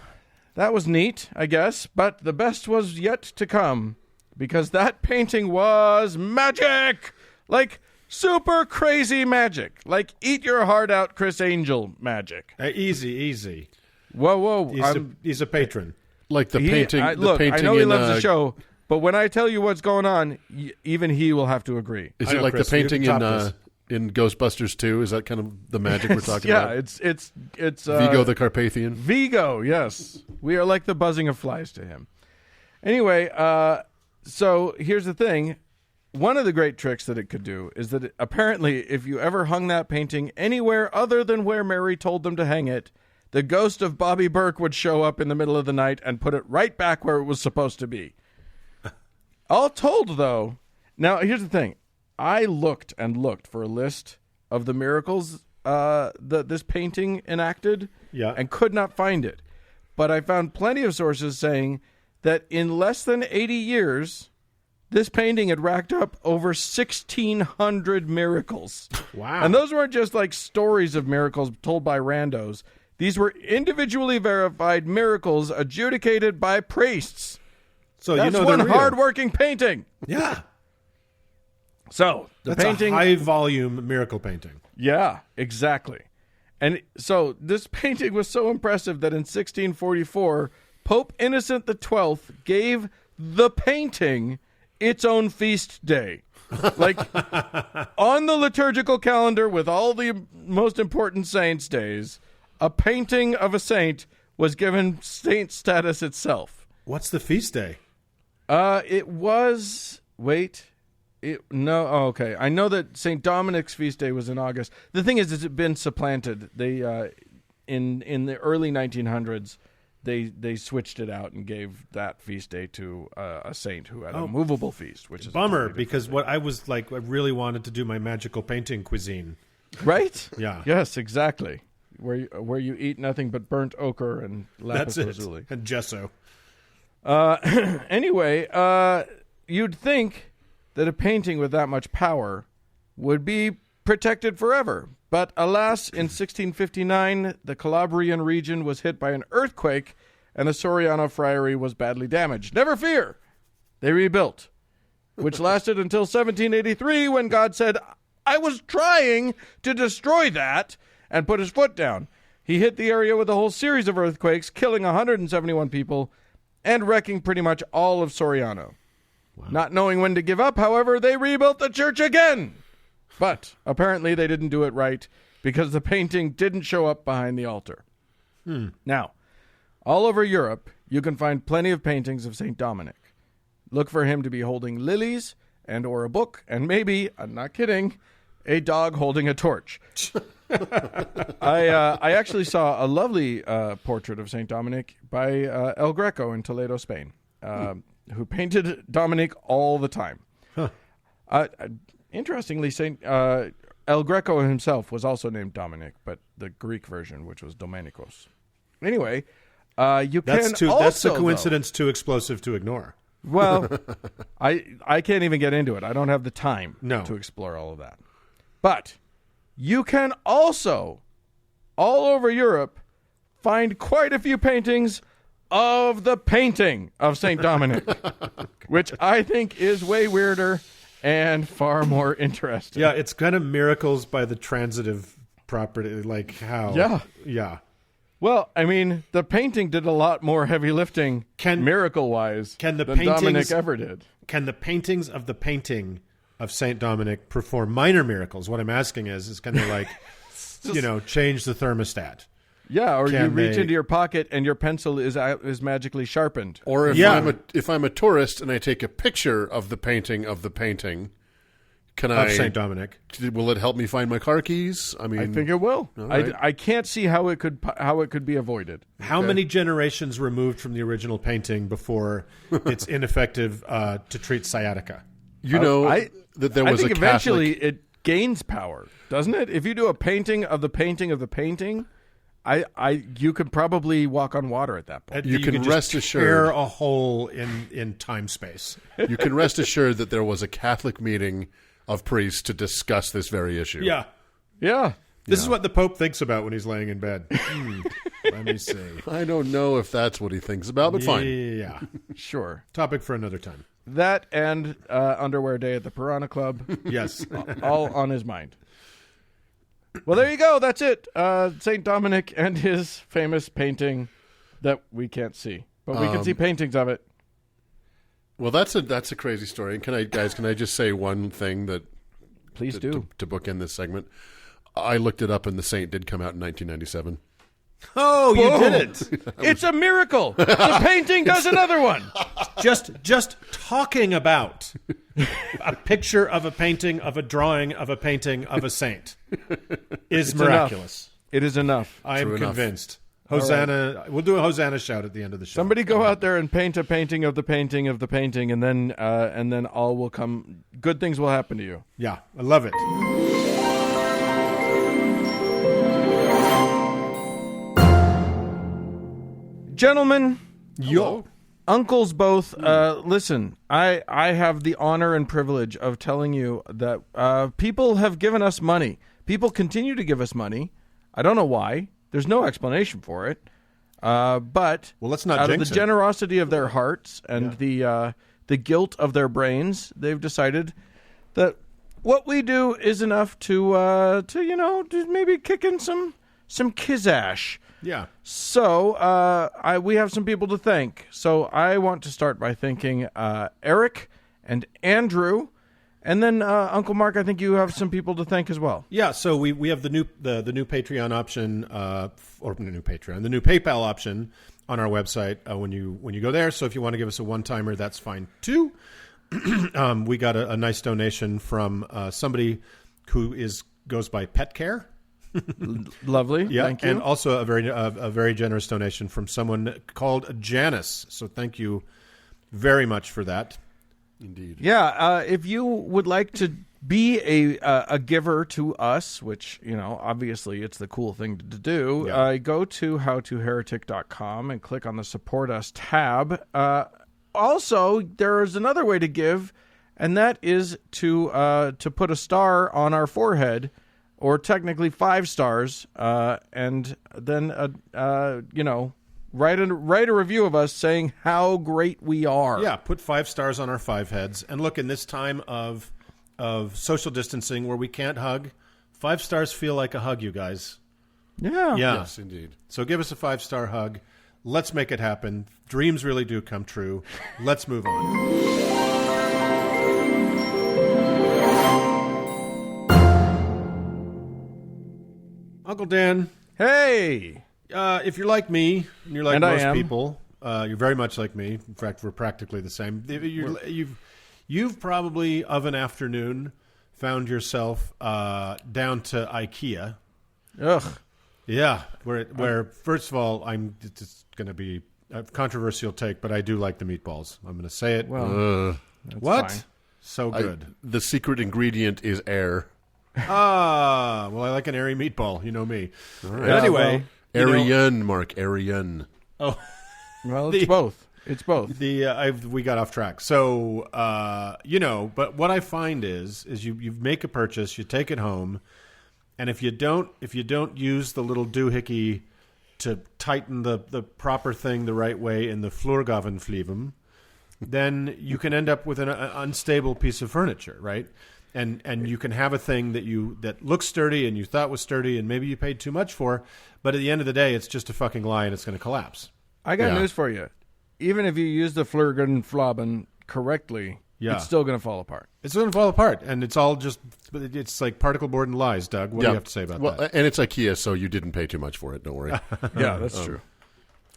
that was neat, I guess, but the best was yet to come, because that painting was magic! Like, super crazy magic. Like, eat your heart out, Chris Angel magic. Easy. Whoa. He's a patron. Like the painting. I know he loves the show, but when I tell you what's going on, even he will have to agree. Is it like Chris, the painting in in Ghostbusters 2? Is that kind of the magic we're talking yeah, about? it's Vigo the Carpathian. Vigo, yes. We are like the buzzing of flies to him. Anyway, so here's the thing. One of the great tricks that it could do is that apparently if you ever hung that painting anywhere other than where Mary told them to hang it, the ghost of Bobby Burke would show up in the middle of the night and put it right back where it was supposed to be. All told, though, now here's the thing. I looked and looked for a list of the miracles that this painting enacted and could not find it. But I found plenty of sources saying that in less than 80 years, this painting had racked up over 1,600 miracles. Wow. And those weren't just like stories of miracles told by randos. These were individually verified miracles adjudicated by priests. So That's one hard-working painting. Yeah. So the That's painting, a high-volume miracle painting. yeah, exactly. And so this painting was so impressive that in 1644, Pope Innocent XII gave the painting its own feast day. Like on the liturgical calendar with all the most important saints' days, a painting of a saint was given saint status itself. What's the feast day? It was okay. I know that St. Dominic's feast day was in August. The thing is, it's been supplanted. They in the early 1900s, they switched it out and gave that feast day to a saint who had a movable feast, which is Bummer, because what I was like, I really wanted to do my magical painting cuisine. right. Yeah. Yes, exactly. Where you eat nothing but burnt ochre and lapis That's lazuli. it. And gesso. Anyway, you'd think that a painting with that much power would be protected forever. But alas, in 1659, the Calabrian region was hit by an earthquake, and the Soriano Friary was badly damaged. Never fear! They rebuilt, which lasted until 1783, when God said, I was trying to destroy that, and put his foot down. He hit the area with a whole series of earthquakes, killing 171 people, and wrecking pretty much all of Soriano. Wow. Not knowing when to give up, however, they rebuilt the church again. But apparently they didn't do it right because the painting didn't show up behind the altar. Now, all over Europe, you can find plenty of paintings of St. Dominic. Look for him to be holding lilies and or a book, and maybe, I'm not kidding, a dog holding a torch. I actually saw a lovely portrait of St. Dominic by El Greco in Toledo, Spain, who painted Dominic all the time. Interestingly, El Greco himself was also named Dominic, but the Greek version, which was Domenicos. Anyway, that's a coincidence too explosive to ignore. Well, I can't even get into it. I don't have the time to explore all of that. But you can also, all over Europe, find quite a few paintings of the painting of St. Dominic, which I think is way weirder and far more interesting. Yeah, it's kind of miracles by the transitive property, like how. Yeah. Yeah. Well, I mean, the painting did a lot more heavy lifting, miracle-wise, than Dominic ever did. Can the paintings of the painting of St. Dominic perform minor miracles? What I'm asking is can they, like, change the thermostat? Yeah, or you reach into your pocket and your pencil is magically sharpened. Or if I'm a tourist and I take a picture of the painting, of St. Dominic, will it help me find my car keys? I mean, I think it will. Right. I can't see how it could be avoided. How many generations removed from the original painting before it's ineffective to treat sciatica? That there was I think a eventually Catholic... it gains power, doesn't it? If you do a painting of the painting of the painting, you could probably walk on water at that point. You can rest assured, tear a hole in time space. You can rest assured that there was a Catholic meeting of priests to discuss this very issue. Yeah. Yeah. This is what the Pope thinks about when he's laying in bed. Let me see. I don't know if that's what he thinks about, but fine. Yeah. Sure. Topic for another time. That and underwear day at the Piranha Club. Yes. All on his mind. Well, there you go. That's it. St. Dominic and his famous painting that we can't see. But we can see paintings of it. Well, that's a crazy story. And can I just say one thing that Please do. To bookend this segment. I looked it up, and The Saint did come out in 1997. Oh, you Whoa. did it! It's a miracle. The painting does another one. Just talking about a picture of a painting, of a drawing, of a painting, of a saint is miraculous. It is enough. I am True enough. convinced. Hosanna! We'll do a Hosanna shout at the end of the show. Somebody go out there and paint a painting of the painting of the painting, and then all will come. Good things will happen to you. Yeah, I love it. Gentlemen, Yo. uncles both, listen, I have the honor and privilege of telling you that people have given us money. People continue to give us money. I don't know why. There's no explanation for it. But Well, let's not out of jinx the it. generosity of their hearts and the guilt of their brains, they've decided that what we do is enough to to maybe kick in some kizash. Yeah. So we have some people to thank. So I want to start by thanking Eric and Andrew, and then Uncle Mark. I think you have some people to thank as well. Yeah, so we have the new Patreon option, or the new Patreon, the new PayPal option on our website when you go there. So if you want to give us a one-timer, that's fine too. We got a nice donation from somebody who goes by Pet Care. Lovely. Yeah, Thank you. and also a very generous donation from someone called Janice. So thank you very much for that. Indeed. Yeah, if you would like to be a giver to us, which, obviously it's the cool thing to do, Yeah. go to howtoheretic.com and click on the Support Us tab. Also, there is another way to give, and that is to put a star on our forehead, or technically 5 stars, and then, write a review of us saying how great we are. Yeah, put 5 stars on our 5 heads. And look, in this time of social distancing where we can't hug, 5 stars feel like a hug, you guys. Yeah. Yeah. Yes, indeed. So give us a 5-star hug. Let's make it happen. Dreams really do come true. Let's move on. Uncle Dan, Hey. if you're like me, and you're like And I most am. people, you're very much like me. In fact, we're practically the same. You've probably, of an afternoon, found yourself down to IKEA. Ugh. Yeah, where first of all, it's going to be a controversial take, but I do like the meatballs. I'm going to say it. Well, What? fine. So good. The secret ingredient is air. Well, I like an airy meatball. You know me. right. Anyway, Aryan, Mark. Aryan. oh, Well, it's both. It's both. we got off track. So, but what I find is you make a purchase, you take it home, and if you don't use the little doohickey to tighten the proper thing the right way in the Flurgavenflieben, then you can end up with an unstable piece of furniture, right? And you can have a thing that looks sturdy and you thought was sturdy and maybe you paid too much for, but at the end of the day, it's just a fucking lie and it's going to collapse. I got Yeah. news for you. Even if you use the Flurgenflaben correctly, Yeah. it's still going to fall apart. It's going to fall apart, and it's all it's like particle board and lies, Doug. What do you have to say about that? And it's IKEA, so you didn't pay too much for it. Don't worry. Yeah, that's true.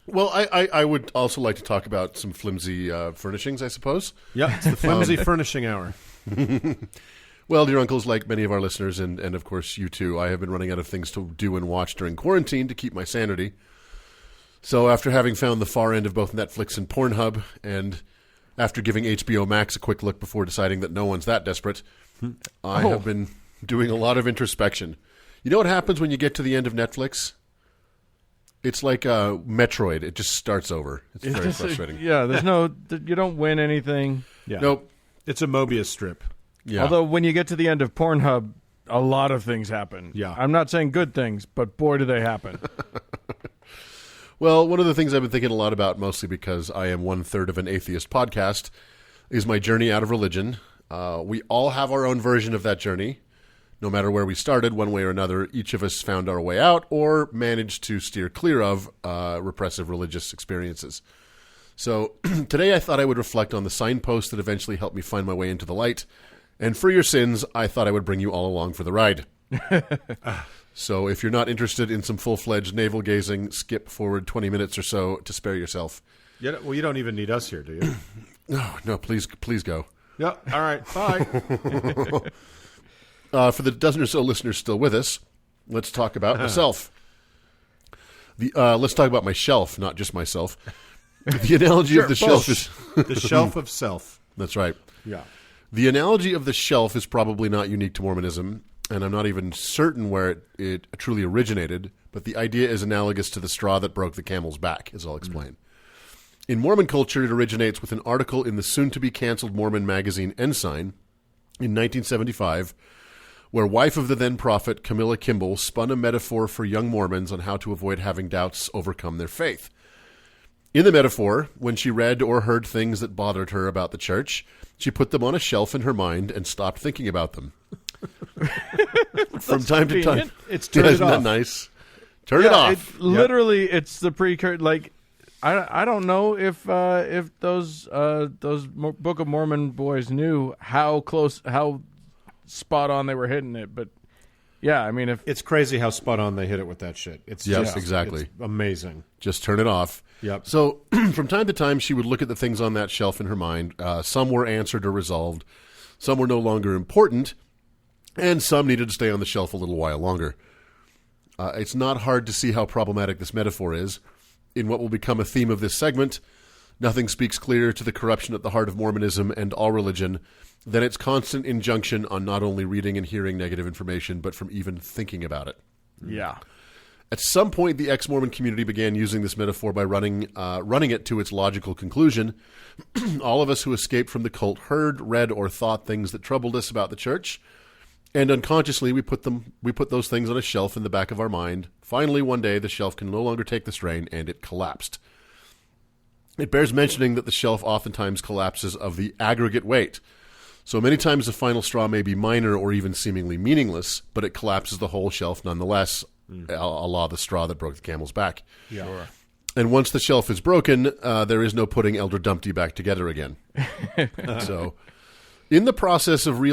Well, I would also like to talk about some flimsy furnishings, I suppose. Yeah, it's the flimsy furnishing hour. Well, dear uncles, like many of our listeners, and of course you too, I have been running out of things to do and watch during quarantine to keep my sanity. So after having found the far end of both Netflix and Pornhub, and after giving HBO Max a quick look before deciding that no one's that desperate, I have been doing a lot of introspection. You know what happens when you get to the end of Netflix? It's like Metroid. It just starts over. It's very frustrating. Yeah, there's you don't win anything. Yeah. Nope. It's a Mobius strip. Yeah. Although when you get to the end of Pornhub, a lot of things happen. Yeah. I'm not saying good things, but boy, do they happen. Well, one of the things I've been thinking a lot about, mostly because I am 1/3 of an atheist podcast, is my journey out of religion. We all have our own version of that journey. No matter where we started, one way or another, each of us found our way out or managed to steer clear of repressive religious experiences. So today I thought I would reflect on the signposts that eventually helped me find my way into the light And for your sins, I thought I would bring you all along for the ride. So if you're not interested in some full-fledged navel-gazing, skip forward 20 minutes or so to spare yourself. Yeah, well, you don't even need us here, do you? No, please go. Yeah, all right, bye. For the dozen or so listeners still with us, let's talk about myself. Let's talk about my shelf, not just myself. The analogy of the shelf is... The shelf of self. That's right. Yeah. The analogy of the shelf is probably not unique to Mormonism, and I'm not even certain where it truly originated, but the idea is analogous to the straw that broke the camel's back, as I'll explain. In Mormon culture, it originates with an article in the soon-to-be-canceled Mormon magazine Ensign in 1975, where wife of the then prophet, Camilla Kimball, spun a metaphor for young Mormons on how to avoid having doubts overcome their faith. In the metaphor, when she read or heard things that bothered her about the church, she put them on a shelf in her mind and stopped thinking about them. From time to time. It's turned it Isn't off. that nice? Turn it off. Literally, it's the precursor. Like, I don't know if those Book of Mormon boys knew how spot on they were hitting it, but yeah, I mean, if It's crazy how spot on they hit it with that shit. It's Yes, just, exactly. It's amazing. Just turn it off. Yep. So from time to time, she would look at the things on that shelf in her mind. Some were answered or resolved. Some were no longer important. And some needed to stay on the shelf a little while longer. It's not hard to see how problematic this metaphor is. In what will become a theme of this segment, nothing speaks clearer to the corruption at the heart of Mormonism and all religion than its constant injunction on not only reading and hearing negative information, but from even thinking about it. yeah, At some point, the ex-Mormon community began using this metaphor by running it to its logical conclusion. All of us who escaped from the cult heard, read, or thought things that troubled us about the church, and unconsciously we put those things on a shelf in the back of our mind. Finally, one day, the shelf can no longer take the strain, and it collapsed. It bears mentioning that the shelf oftentimes collapses of the aggregate weight. So many times the final straw may be minor or even seemingly meaningless, but it collapses the whole shelf nonetheless, a la the straw that broke the camel's back. Yeah. Sure. And once the shelf is broken, there is no putting Elder Dumpty back together again. So, in the process of in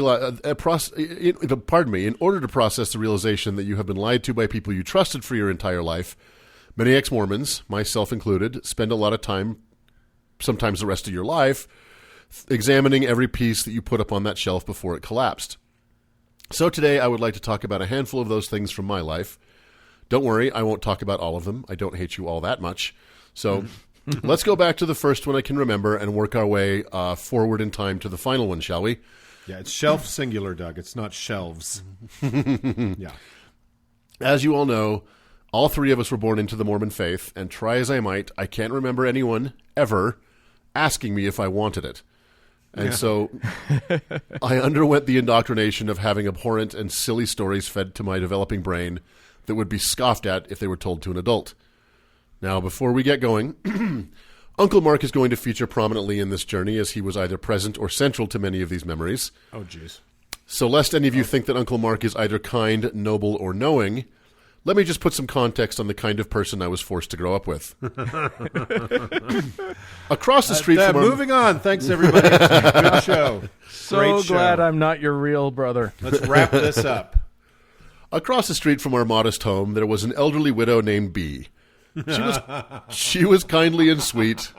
order to process the realization that you have been lied to by people you trusted for your entire life, many ex-Mormons, myself included, spend a lot of time, sometimes the rest of your life, examining every piece that you put up on that shelf before it collapsed. So today I would like to talk about a handful of those things from my life. Don't worry, I won't talk about all of them. I don't hate you all that much. So let's go back to the first one I can remember and work our way forward in time to the final one, shall we? Yeah, it's shelf singular, Doug. It's not shelves. Yeah. As you all know, all three of us were born into the Mormon faith, and try as I might, I can't remember anyone ever asking me if I wanted it. And so I underwent the indoctrination of having abhorrent and silly stories fed to my developing brain that would be scoffed at if they were told to an adult. Now, before we get going, Uncle Mark is going to feature prominently in this journey as he was either present or central to many of these memories. Oh, jeez. So lest any of you think that Uncle Mark is either kind, noble, or knowing, let me just put some context on the kind of person I was forced to grow up with. Across the street from our... Moving on. Thanks, everybody. Good show. so Great show. glad I'm not your real brother. Let's wrap this up. Across the street from our modest home, there was an elderly widow named Bee. She was kindly and sweet,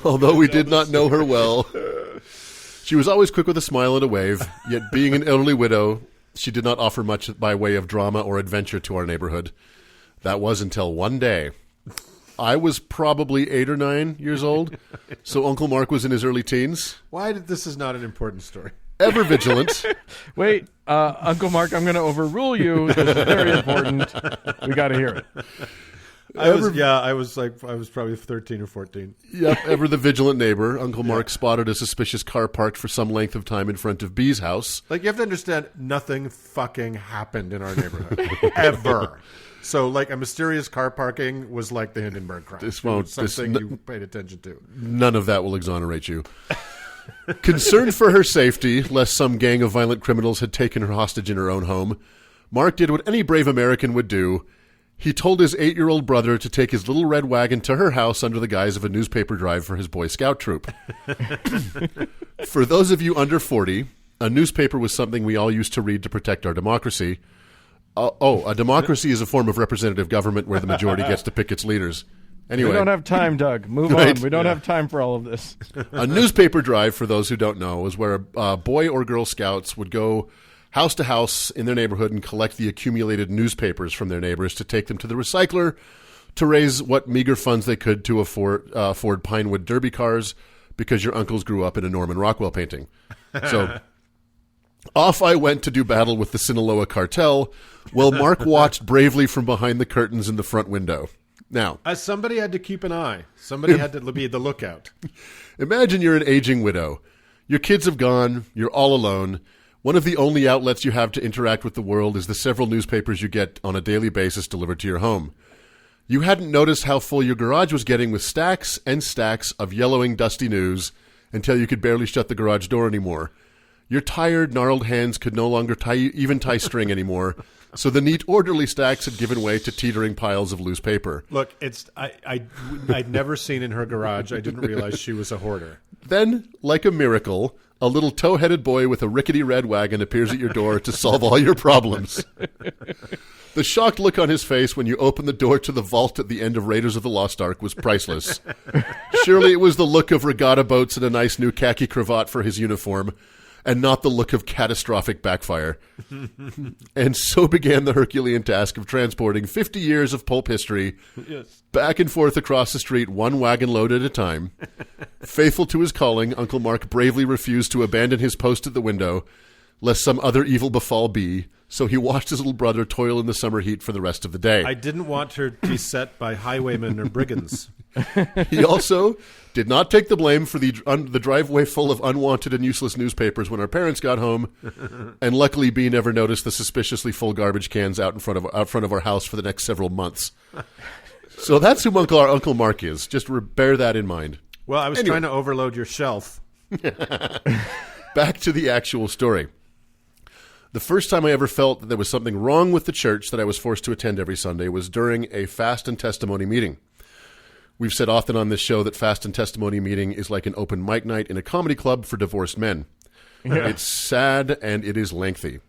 although we did not know her well. She was always quick with a smile and a wave, yet being an elderly widow, she did not offer much by way of drama or adventure to our neighborhood. That was until one day. I was probably 8 or 9 years old, so Uncle Mark was in his early teens. This is not an important story? Ever vigilant. Wait, Uncle Mark, I'm going to overrule you. This is very important. We got to hear it. I was probably 13 or 14. Yep, ever the vigilant neighbor, Uncle Mark spotted a suspicious car parked for some length of time in front of Bee's house. Like, you have to understand, nothing fucking happened in our neighborhood. Ever. So, like, a mysterious car parking was like the Hindenburg crime. Something you paid attention to. None of that will exonerate you. Concerned for her safety, lest some gang of violent criminals had taken her hostage in her own home, Mark did what any brave American would do. He told his 8-year-old brother to take his little red wagon to her house under the guise of a newspaper drive for his Boy Scout troop. For those of you under 40, A newspaper was something we all used to read to protect our democracy. A democracy is a form of representative government where the majority gets to pick its leaders. Anyway. We don't have time, Doug. Move Right. on. We don't have time for all of this. A newspaper drive, for those who don't know, is where Boy or Girl Scouts would go house to house in their neighborhood and collect the accumulated newspapers from their neighbors to take them to the recycler to raise what meager funds they could to afford Pinewood Derby cars because your uncles grew up in a Norman Rockwell painting. So off I went to do battle with the Sinaloa cartel while Mark watched bravely from behind the curtains in the front window. Now, Somebody had to keep an eye. Somebody had to be the lookout. imagine you're an aging widow. Your kids have gone. You're all alone. One of the only outlets you have to interact with the world is the several newspapers you get on a daily basis delivered to your home. You hadn't noticed how full your garage was getting with stacks and stacks of yellowing, dusty news until you could barely shut the garage door anymore. Your tired, gnarled hands could no longer tie string anymore, so the neat, orderly stacks had given way to teetering piles of loose paper. Look, I'd never seen in her garage. I didn't realize she was a hoarder. Then, like a miracle, a little tow-headed boy with a rickety red wagon appears at your door to solve all your problems. The shocked look on his face when you opened the door to the vault at the end of Raiders of the Lost Ark was priceless. Surely it was the look of regatta boats and a nice new khaki cravat for his uniform, and not the look of catastrophic backfire. And so began the Herculean task of transporting 50 years of pulp history back and forth across the street, one wagon load at a time. Faithful to his calling, Uncle Mark bravely refused to abandon his post at the window, lest some other evil befall be, so he watched his little brother toil in the summer heat for the rest of the day. I didn't want her to be set by highwaymen or brigands. He also did not take the blame for the driveway full of unwanted and useless newspapers when our parents got home, and luckily B never noticed the suspiciously full garbage cans out front of our house for the next several months. So that's who our Uncle Mark is. Just bear that in mind. Well, I was trying to overload your shelf. Back to the actual story. The first time I ever felt that there was something wrong with the church that I was forced to attend every Sunday was during a fast and testimony meeting. We've said often on this show that fast and testimony meeting is like an open mic night in a comedy club for divorced men. Yeah. It's sad and it is lengthy.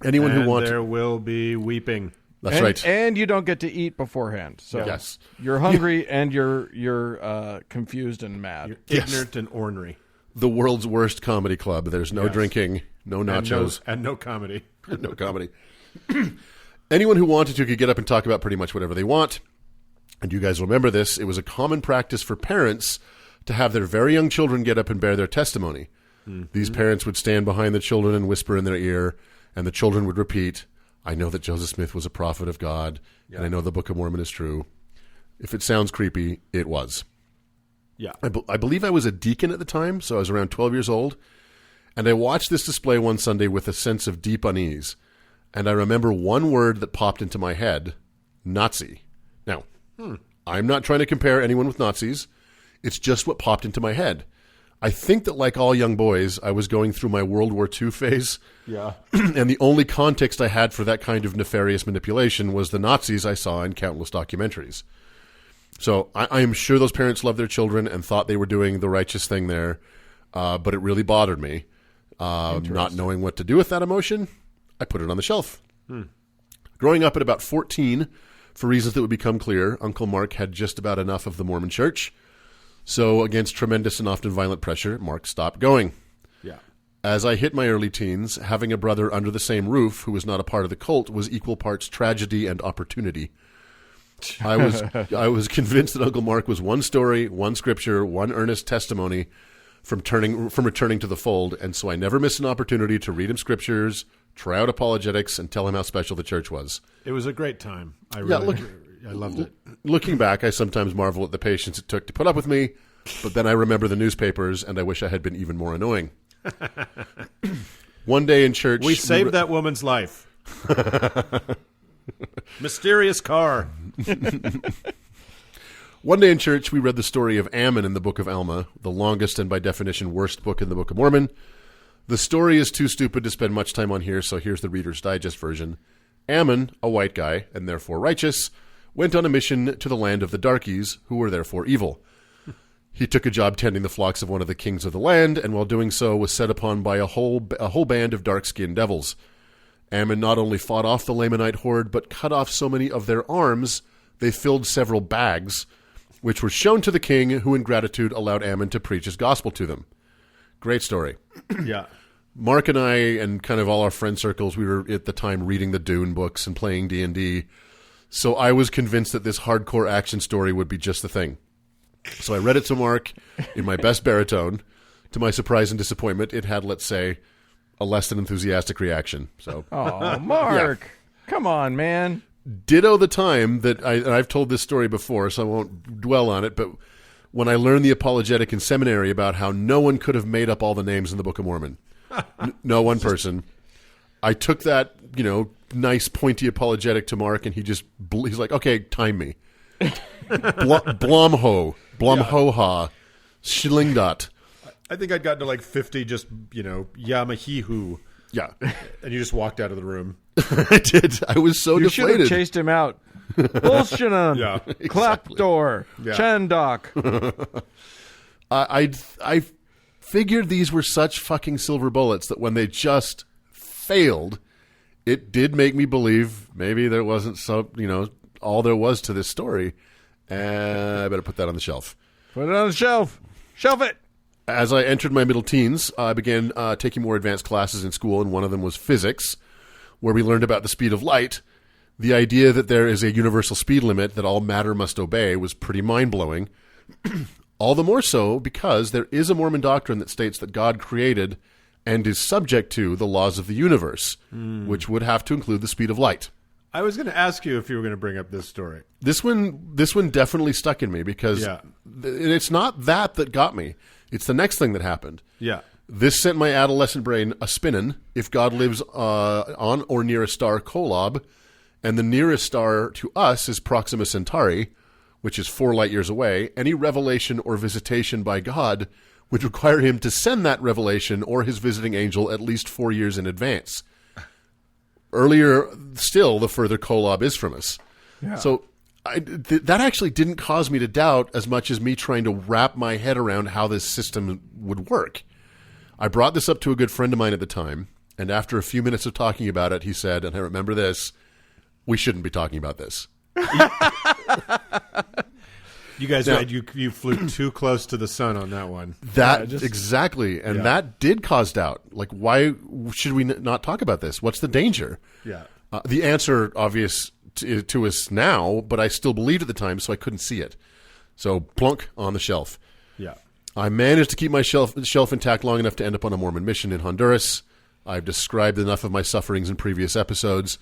Anyone who wants, there will be weeping. That's right. And you don't get to eat beforehand. So yes. You're hungry and you're confused and mad. You're ignorant and ornery. The world's worst comedy club. There's no drinking, no nachos. And no comedy. No comedy. Anyone who wanted to could get up and talk about pretty much whatever they want. And you guys remember this. It was a common practice for parents to have their very young children get up and bear their testimony. Mm-hmm. These parents would stand behind the children and whisper in their ear, and the children would repeat, I know that Joseph Smith was a prophet of God, and I know the Book of Mormon is true. If it sounds creepy, it was. Yeah, I believe I was a deacon at the time, so I was around 12 years old, and I watched this display one Sunday with a sense of deep unease, and I remember one word that popped into my head, Nazi. Now, I'm not trying to compare anyone with Nazis. It's just what popped into my head. I think that like all young boys, I was going through my World War II phase. Yeah. And the only context I had for that kind of nefarious manipulation was the Nazis I saw in countless documentaries. So I am sure those parents loved their children and thought they were doing the righteous thing there, but it really bothered me. Not knowing what to do with that emotion, I put it on the shelf. Growing up at about 14, for reasons that would become clear, Uncle Mark had just about enough of the Mormon Church. So against tremendous and often violent pressure, Mark stopped going. Yeah. As I hit my early teens, having a brother under the same roof who was not a part of the cult was equal parts tragedy and opportunity. I was convinced that Uncle Mark was one story, one scripture, one earnest testimony from returning to the fold, and so I never missed an opportunity to read him scriptures, try out apologetics, and tell him how special the church was. It was a great time. I loved it. Looking back, I sometimes marvel at the patience it took to put up with me, but then I remember the newspapers, and I wish I had been even more annoying. One day in church... We saved that woman's life. Mysterious car. One day in church, we read the story of Ammon in the Book of Alma, the longest and by definition worst book in the Book of Mormon. The story is too stupid to spend much time on here, so here's the Reader's Digest version. Ammon, a white guy, and therefore righteous, went on a mission to the land of the darkies, who were therefore evil. He took a job tending the flocks of one of the kings of the land, and while doing so was set upon by a whole band of dark-skinned devils. Ammon not only fought off the Lamanite horde, but cut off so many of their arms they filled several bags, which were shown to the king, who in gratitude allowed Ammon to preach his gospel to them. Great story. Yeah. Mark and I and kind of all our friend circles, we were at the time reading the Dune books and playing D&D, so I was convinced that this hardcore action story would be just the thing. So I read it to Mark in my best baritone. To my surprise and disappointment, it had, let's say, a less than enthusiastic reaction. So, Oh, Mark. Come on, man. ditto the time that I've told this story before, so I won't dwell on it, but when I learned the apologetic in seminary about how no one could have made up all the names in the Book of Mormon. No one person. I took that, nice pointy apologetic to Mark, and he's like, okay, time me. Blomho, Blomhoha, Schlingdot. I think I'd gotten to like 50 just, Yamahihu. Yeah. And you just walked out of the room. I did. I was so You should deflated. have chased him out. Bullshitton. Yeah. Clapdoor. Yeah. Chandok. I figured these were such fucking silver bullets that when they just failed, it did make me believe maybe there wasn't all there was to this story. I better put that on the shelf. Put it on the shelf. Shelf it. As I entered my middle teens, I began taking more advanced classes in school, and one of them was physics, where we learned about the speed of light. The idea that there is a universal speed limit that all matter must obey was pretty mind-blowing. All the more so because there is a Mormon doctrine that states that God created and is subject to the laws of the universe, which would have to include the speed of light. I was going to ask you if you were going to bring up this story. This one definitely stuck in me because it's not that got me. It's the next thing that happened. Yeah. This sent my adolescent brain a-spinnin'. If God lives on or near a star Kolob, and the nearest star to us is Proxima Centauri, which is 4 light years away, any revelation or visitation by God would require him to send that revelation or his visiting angel at least 4 years in advance. Earlier still, the further Kolob is from us. Yeah. So that actually didn't cause me to doubt as much as me trying to wrap my head around how this system would work. I brought this up to a good friend of mine at the time, and after a few minutes of talking about it, he said, and I remember this, we shouldn't be talking about this. You guys, you flew too close to the sun on that one. Exactly, and that did cause doubt. Like, why should we not talk about this? What's the danger? Yeah. The answer, obvious to us now, but I still believed at the time, so I couldn't see it. So, plunk on the shelf. Yeah. I managed to keep my shelf intact long enough to end up on a Mormon mission in Honduras. I've described enough of my sufferings in previous episodes,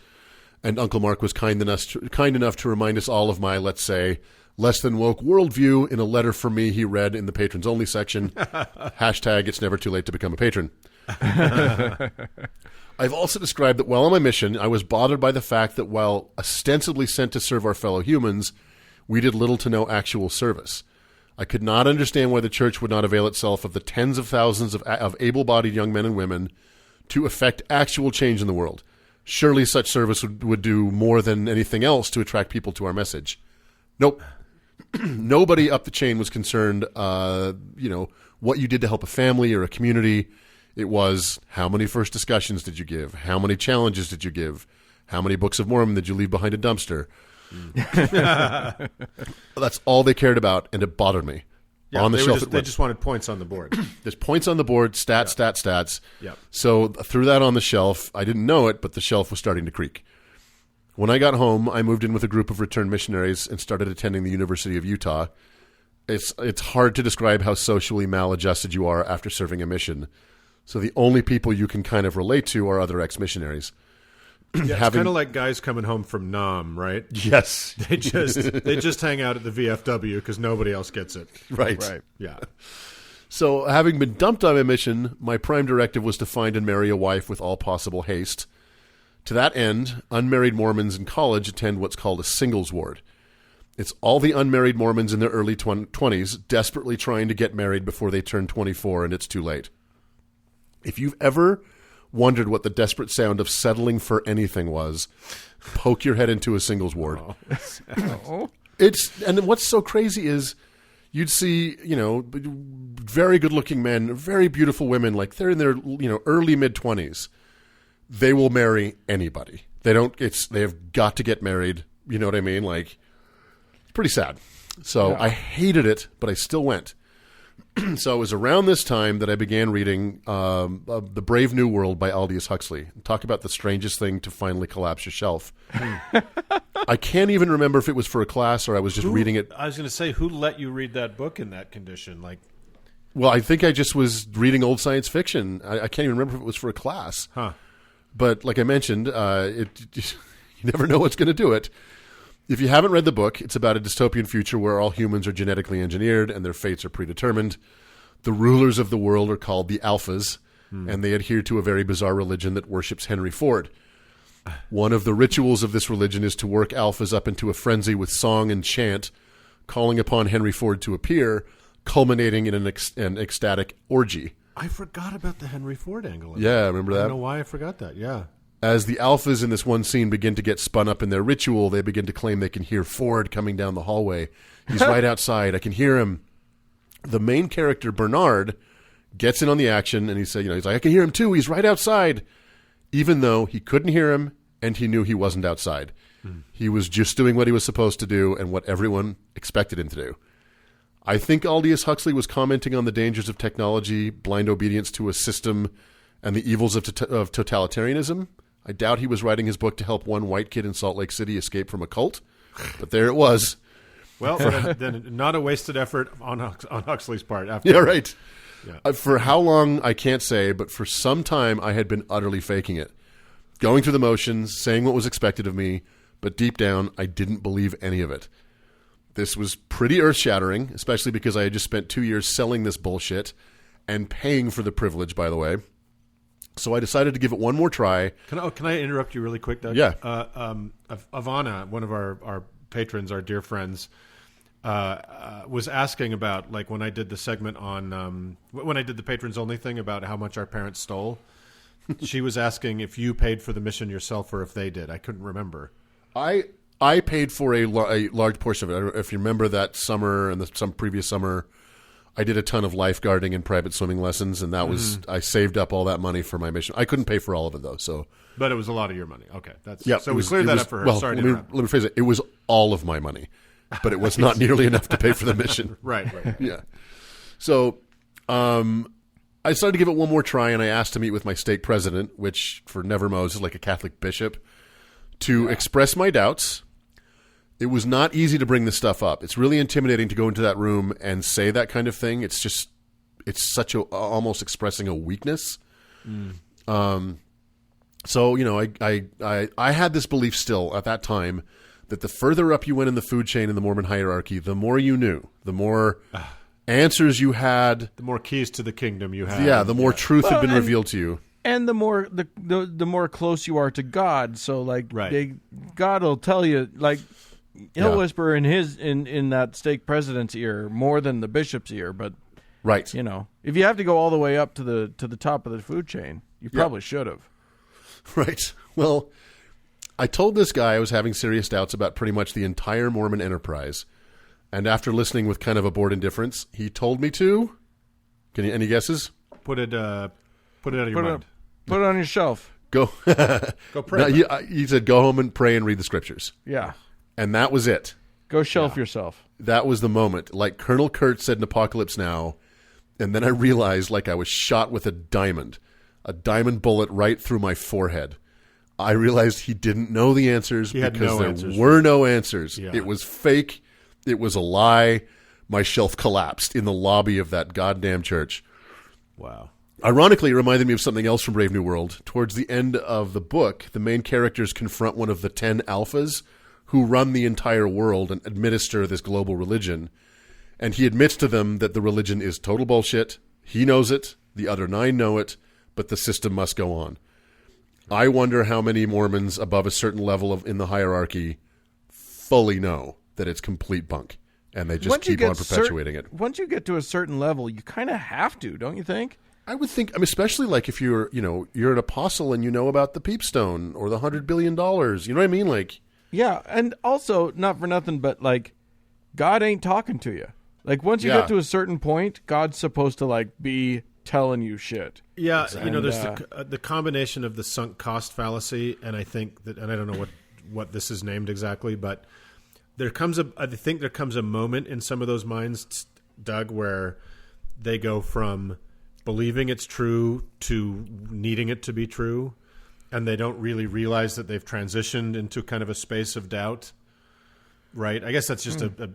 and Uncle Mark was kind enough to remind us all of my, let's say, less than woke worldview in a letter from me he read in the patrons only section. Hashtag it's never too late to become a patron. I've also described that while on my mission, I was bothered by the fact that while ostensibly sent to serve our fellow humans, we did little to no actual service. I could not understand why the church would not avail itself of the tens of thousands of able-bodied young men and women to effect actual change in the world. Surely such service would do more than anything else to attract people to our message. Nope. Nobody up the chain was concerned, what you did to help a family or a community. It was, how many first discussions did you give? How many challenges did you give? How many books of Mormon did you leave behind a dumpster? That's all they cared about, and it bothered me. Yeah, on the shelf, they just wanted points on the board. There's points on the board, stats. Yep. So threw that on the shelf. I didn't know it, but the shelf was starting to creak. When I got home, I moved in with a group of returned missionaries and started attending the University of Utah. It's hard to describe how socially maladjusted you are after serving a mission. So the only people you can kind of relate to are other ex-missionaries. Yeah, it's kind of like guys coming home from Nam, right? Yes. They just hang out at the VFW because nobody else gets it. Right. Yeah. So having been dumped on my mission, my prime directive was to find and marry a wife with all possible haste. To that end, unmarried Mormons in college attend what's called a singles ward. It's all the unmarried Mormons in their early 20s desperately trying to get married before they turn 24 and it's too late. If you've ever wondered what the desperate sound of settling for anything was, poke your head into a singles ward. And what's so crazy is you'd see, very good-looking men, very beautiful women, like they're in their, early mid-20s. They will marry anybody. They have got to get married. You know what I mean? Like, it's pretty sad. So I hated it, but I still went. So it was around this time that I began reading The Brave New World by Aldous Huxley. Talk about the strangest thing to finally collapse your shelf. I can't even remember if it was for a class or I was just reading it. I was going to say, who let you read that book in that condition? Well, I think I just was reading old science fiction. I can't even remember if it was for a class. Huh. But like I mentioned, you never know what's going to do it. If you haven't read the book, it's about a dystopian future where all humans are genetically engineered and their fates are predetermined. The rulers of the world are called the Alphas, and they adhere to a very bizarre religion that worships Henry Ford. One of the rituals of this religion is to work Alphas up into a frenzy with song and chant, calling upon Henry Ford to appear, culminating in an ecstatic orgy. I forgot about the Henry Ford angle. Yeah, remember that? I don't know why I forgot that, yeah. As the Alphas in this one scene begin to get spun up in their ritual, they begin to claim they can hear Ford coming down the hallway. He's right outside. I can hear him. The main character, Bernard, gets in on the action, and he's like, I can hear him too. He's right outside. Even though he couldn't hear him, and he knew he wasn't outside. He was just doing what he was supposed to do and what everyone expected him to do. I think Aldous Huxley was commenting on the dangers of technology, blind obedience to a system, and the evils of totalitarianism. I doubt he was writing his book to help one white kid in Salt Lake City escape from a cult, but there it was. Well, then not a wasted effort on Huxley's part. Yeah, right. Yeah. For how long, I can't say, but for some time I had been utterly faking it. Going through the motions, saying what was expected of me, but deep down, I didn't believe any of it. This was pretty earth-shattering, especially because I had just spent 2 years selling this bullshit and paying for the privilege, by the way. So I decided to give it one more try. Can I interrupt you really quick, Doug? Yeah. Ivana, one of our patrons, our dear friends, was asking about, like, when I did the segment on when I did the patrons only thing about how much our parents stole. She was asking if you paid for the mission yourself or if they did. I couldn't remember. I paid for a large portion of it. I don't know if you remember that summer and some previous summer, I did a ton of lifeguarding and private swimming lessons, and that was I saved up all that money for my mission. I couldn't pay for all of it though, so. But it was a lot of your money. Okay, so we cleared that up for her. Well, sorry let to me rephrase it. It was all of my money, but it was not nearly enough to pay for the mission. Right. Yeah. So, I decided to give it one more try, and I asked to meet with my stake president, which for Nevermose is like a Catholic bishop, to express my doubts. It was not easy to bring this stuff up. It's really intimidating to go into that room and say that kind of thing. It's such almost expressing a weakness. So, I had this belief still at that time that the further up you went in the food chain in the Mormon hierarchy, the more you knew, the more answers you had, the more keys to the kingdom you had. Yeah, the more truth had been revealed to you. And the more the more close you are to God. So right. God will tell you, like, he'll whisper in that stake president's ear more than the bishop's ear, but right. If you have to go all the way up to the top of the food chain, you probably should have. Right. Well, I told this guy I was having serious doubts about pretty much the entire Mormon enterprise, and after listening with kind of a bored indifference, he told me to. Any guesses? Put it out of your mind. Put it on your shelf. Go pray. No, he said, go home and pray and read the scriptures. Yeah. And that was it. Go shelf yourself. That was the moment. Like Colonel Kurtz said in Apocalypse Now, and then I realized like I was shot with a diamond bullet right through my forehead. I realized he didn't know the answers because there were no answers. Yeah. It was fake. It was a lie. My shelf collapsed in the lobby of that goddamn church. Wow. Ironically, it reminded me of something else from Brave New World. Towards the end of the book, the main characters confront one of the 10 alphas who run the entire world and administer this global religion. And he admits to them that the religion is total bullshit. He knows it. The other 9 know it. But the system must go on. I wonder how many Mormons above a certain level in the hierarchy fully know that it's complete bunk. And they just keep on perpetuating it. Once you get to a certain level, you kind of have to, don't you think? I would think, especially like if you're an apostle and you know about the peepstone or the $100 billion. You know what I mean? Like, yeah, and also not for nothing, but like, God ain't talking to you. Like once you get to a certain point, God's supposed to like be telling you shit. Yeah, And, there's the combination of the sunk cost fallacy, and I think that, and I don't know what this is named exactly, but I think there comes a moment in some of those minds, Doug, where they go from believing it's true to needing it to be true, and they don't really realize that they've transitioned into kind of a space of doubt. Right? I guess that's just a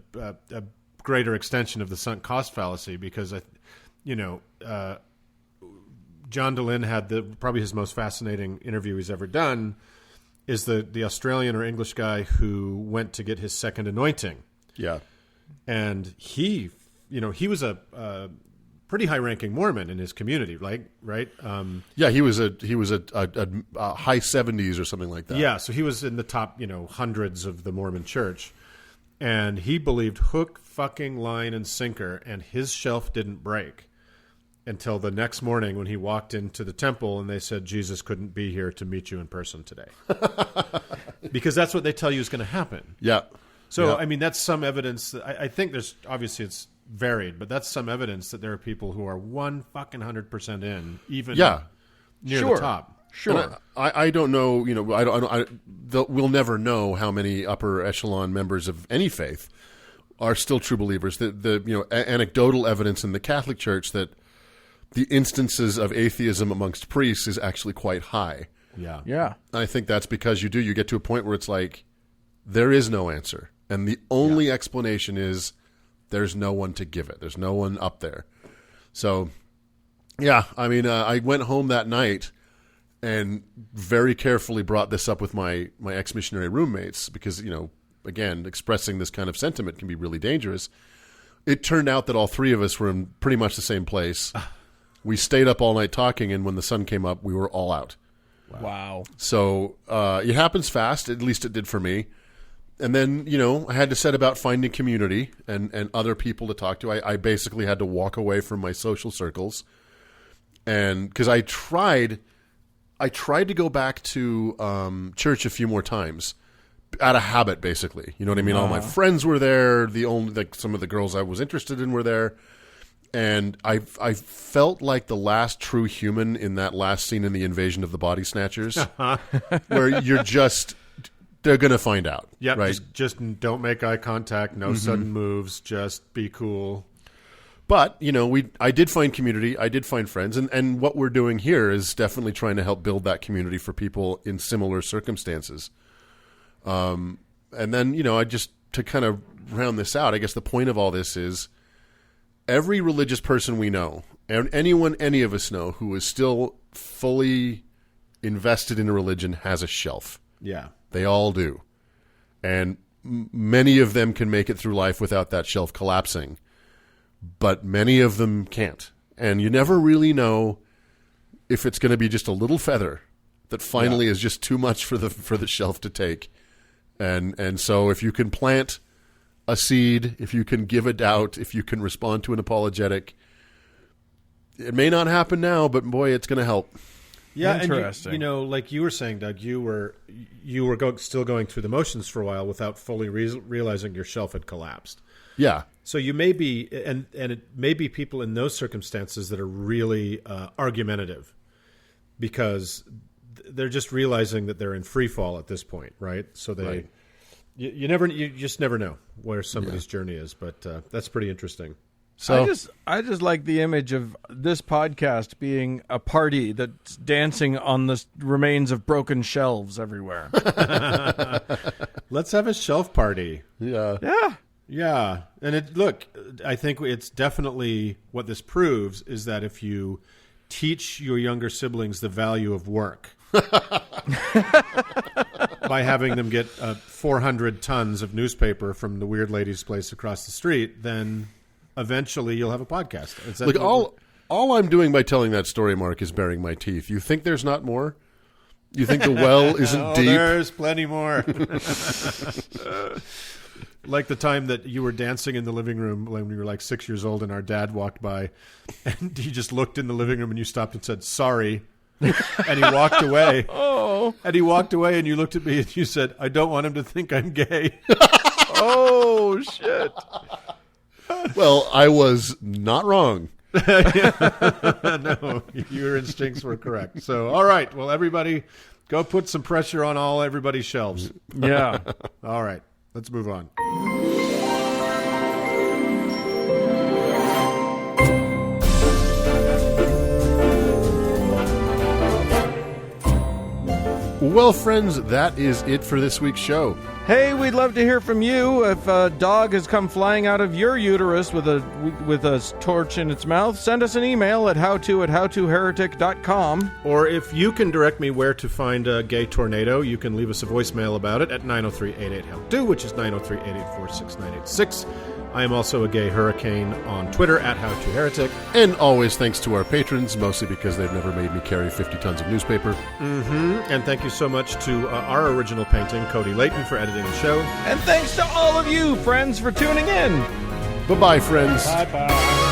greater extension of the sunk cost fallacy, because John DeLynn had probably his most fascinating interview he's ever done is the Australian or English guy who went to get his second anointing. Yeah. And he was a pretty high-ranking Mormon in his community, right? Yeah, he was a high 70s or something like that. Yeah, so he was in the top, hundreds of the Mormon church. And he believed hook, fucking line, and sinker, and his shelf didn't break until the next morning when he walked into the temple and they said, Jesus couldn't be here to meet you in person today. Because that's what they tell you is going to happen. Yeah. So, yeah. I mean, that's some evidence that I think there's, obviously it's varied, but that's some evidence that there are people who are 100% in, even near the top. Sure. I don't know, we'll never know how many upper echelon members of any faith are still true believers. The anecdotal evidence in the Catholic Church that the instances of atheism amongst priests is actually quite high. Yeah. Yeah. I think that's because you get to a point where it's like there is no answer. And the only explanation is there's no one to give it. There's no one up there. So, yeah, I mean, I went home that night and very carefully brought this up with my ex-missionary roommates because, again, expressing this kind of sentiment can be really dangerous. It turned out that all three of us were in pretty much the same place. We stayed up all night talking, and when the sun came up, we were all out. Wow. So it happens fast, at least it did for me. And then, I had to set about finding community and other people to talk to. I basically had to walk away from my social circles. And because I tried to go back to church a few more times out of habit, basically. You know what I mean? All my friends were there. Some of the girls I was interested in were there. And I felt like the last true human in that last scene in The Invasion of the Body Snatchers, where they're going to find out. Yeah, right? Just don't make eye contact, no sudden moves, just be cool. But, I did find community, I did find friends, and what we're doing here is definitely trying to help build that community for people in similar circumstances. And then, to kind of round this out, I guess the point of all this is every religious person we know, and any of us know who is still fully invested in a religion has a shelf. Yeah. They all do. And many of them can make it through life without that shelf collapsing. But many of them can't. And you never really know if it's going to be just a little feather that finally is just too much for the shelf to take. And so if you can plant a seed, if you can give a doubt, if you can respond to an apologetic, it may not happen now, but boy, it's going to help. Yeah, interesting. And like you were saying, Doug, you were still going through the motions for a while without fully realizing your shelf had collapsed. Yeah. So you may be, and it may be people in those circumstances that are really argumentative because they're just realizing that they're in free fall at this point, right? So they, you just never know where somebody's journey is, but that's pretty interesting. So I just like the image of this podcast being a party that's dancing on the remains of broken shelves everywhere. Let's have a shelf party. Yeah. Yeah. Yeah. And I think it's definitely what this proves is that if you teach your younger siblings the value of work by having them get 400 tons of newspaper from the weird lady's place across the street, then eventually you'll have a podcast. Look, all I'm doing by telling that story, Mark, is baring my teeth. You think there's not more? You think the well isn't deep? There's plenty more. Like the time that you were dancing in the living room when we were like 6 years old and our dad walked by and he just looked in the living room and you stopped and said, sorry. And he walked away. Oh. And he walked away and you looked at me and you said, I don't want him to think I'm gay. Oh, shit. Well, I was not wrong. No, your instincts were correct. So, all right. Well, everybody, go put some pressure on everybody's shelves. Yeah. All right. Let's move on. Well, friends, that is it for this week's show. Hey, we'd love to hear from you. If a dog has come flying out of your uterus with a torch in its mouth, send us an email at howto@howtoheretic.com. Or if you can direct me where to find a gay tornado, you can leave us a voicemail about it at 903-88-HOW-TO, which is 903-884-6986. I am also a gay hurricane on Twitter at howtoheretic. And always thanks to our patrons, mostly because they've never made me carry 50 tons of newspaper. And thank you so much to our original painting, Cody Layton, for editing the show. And thanks to all of you, friends, for tuning in. Bye-bye, friends. Bye-bye.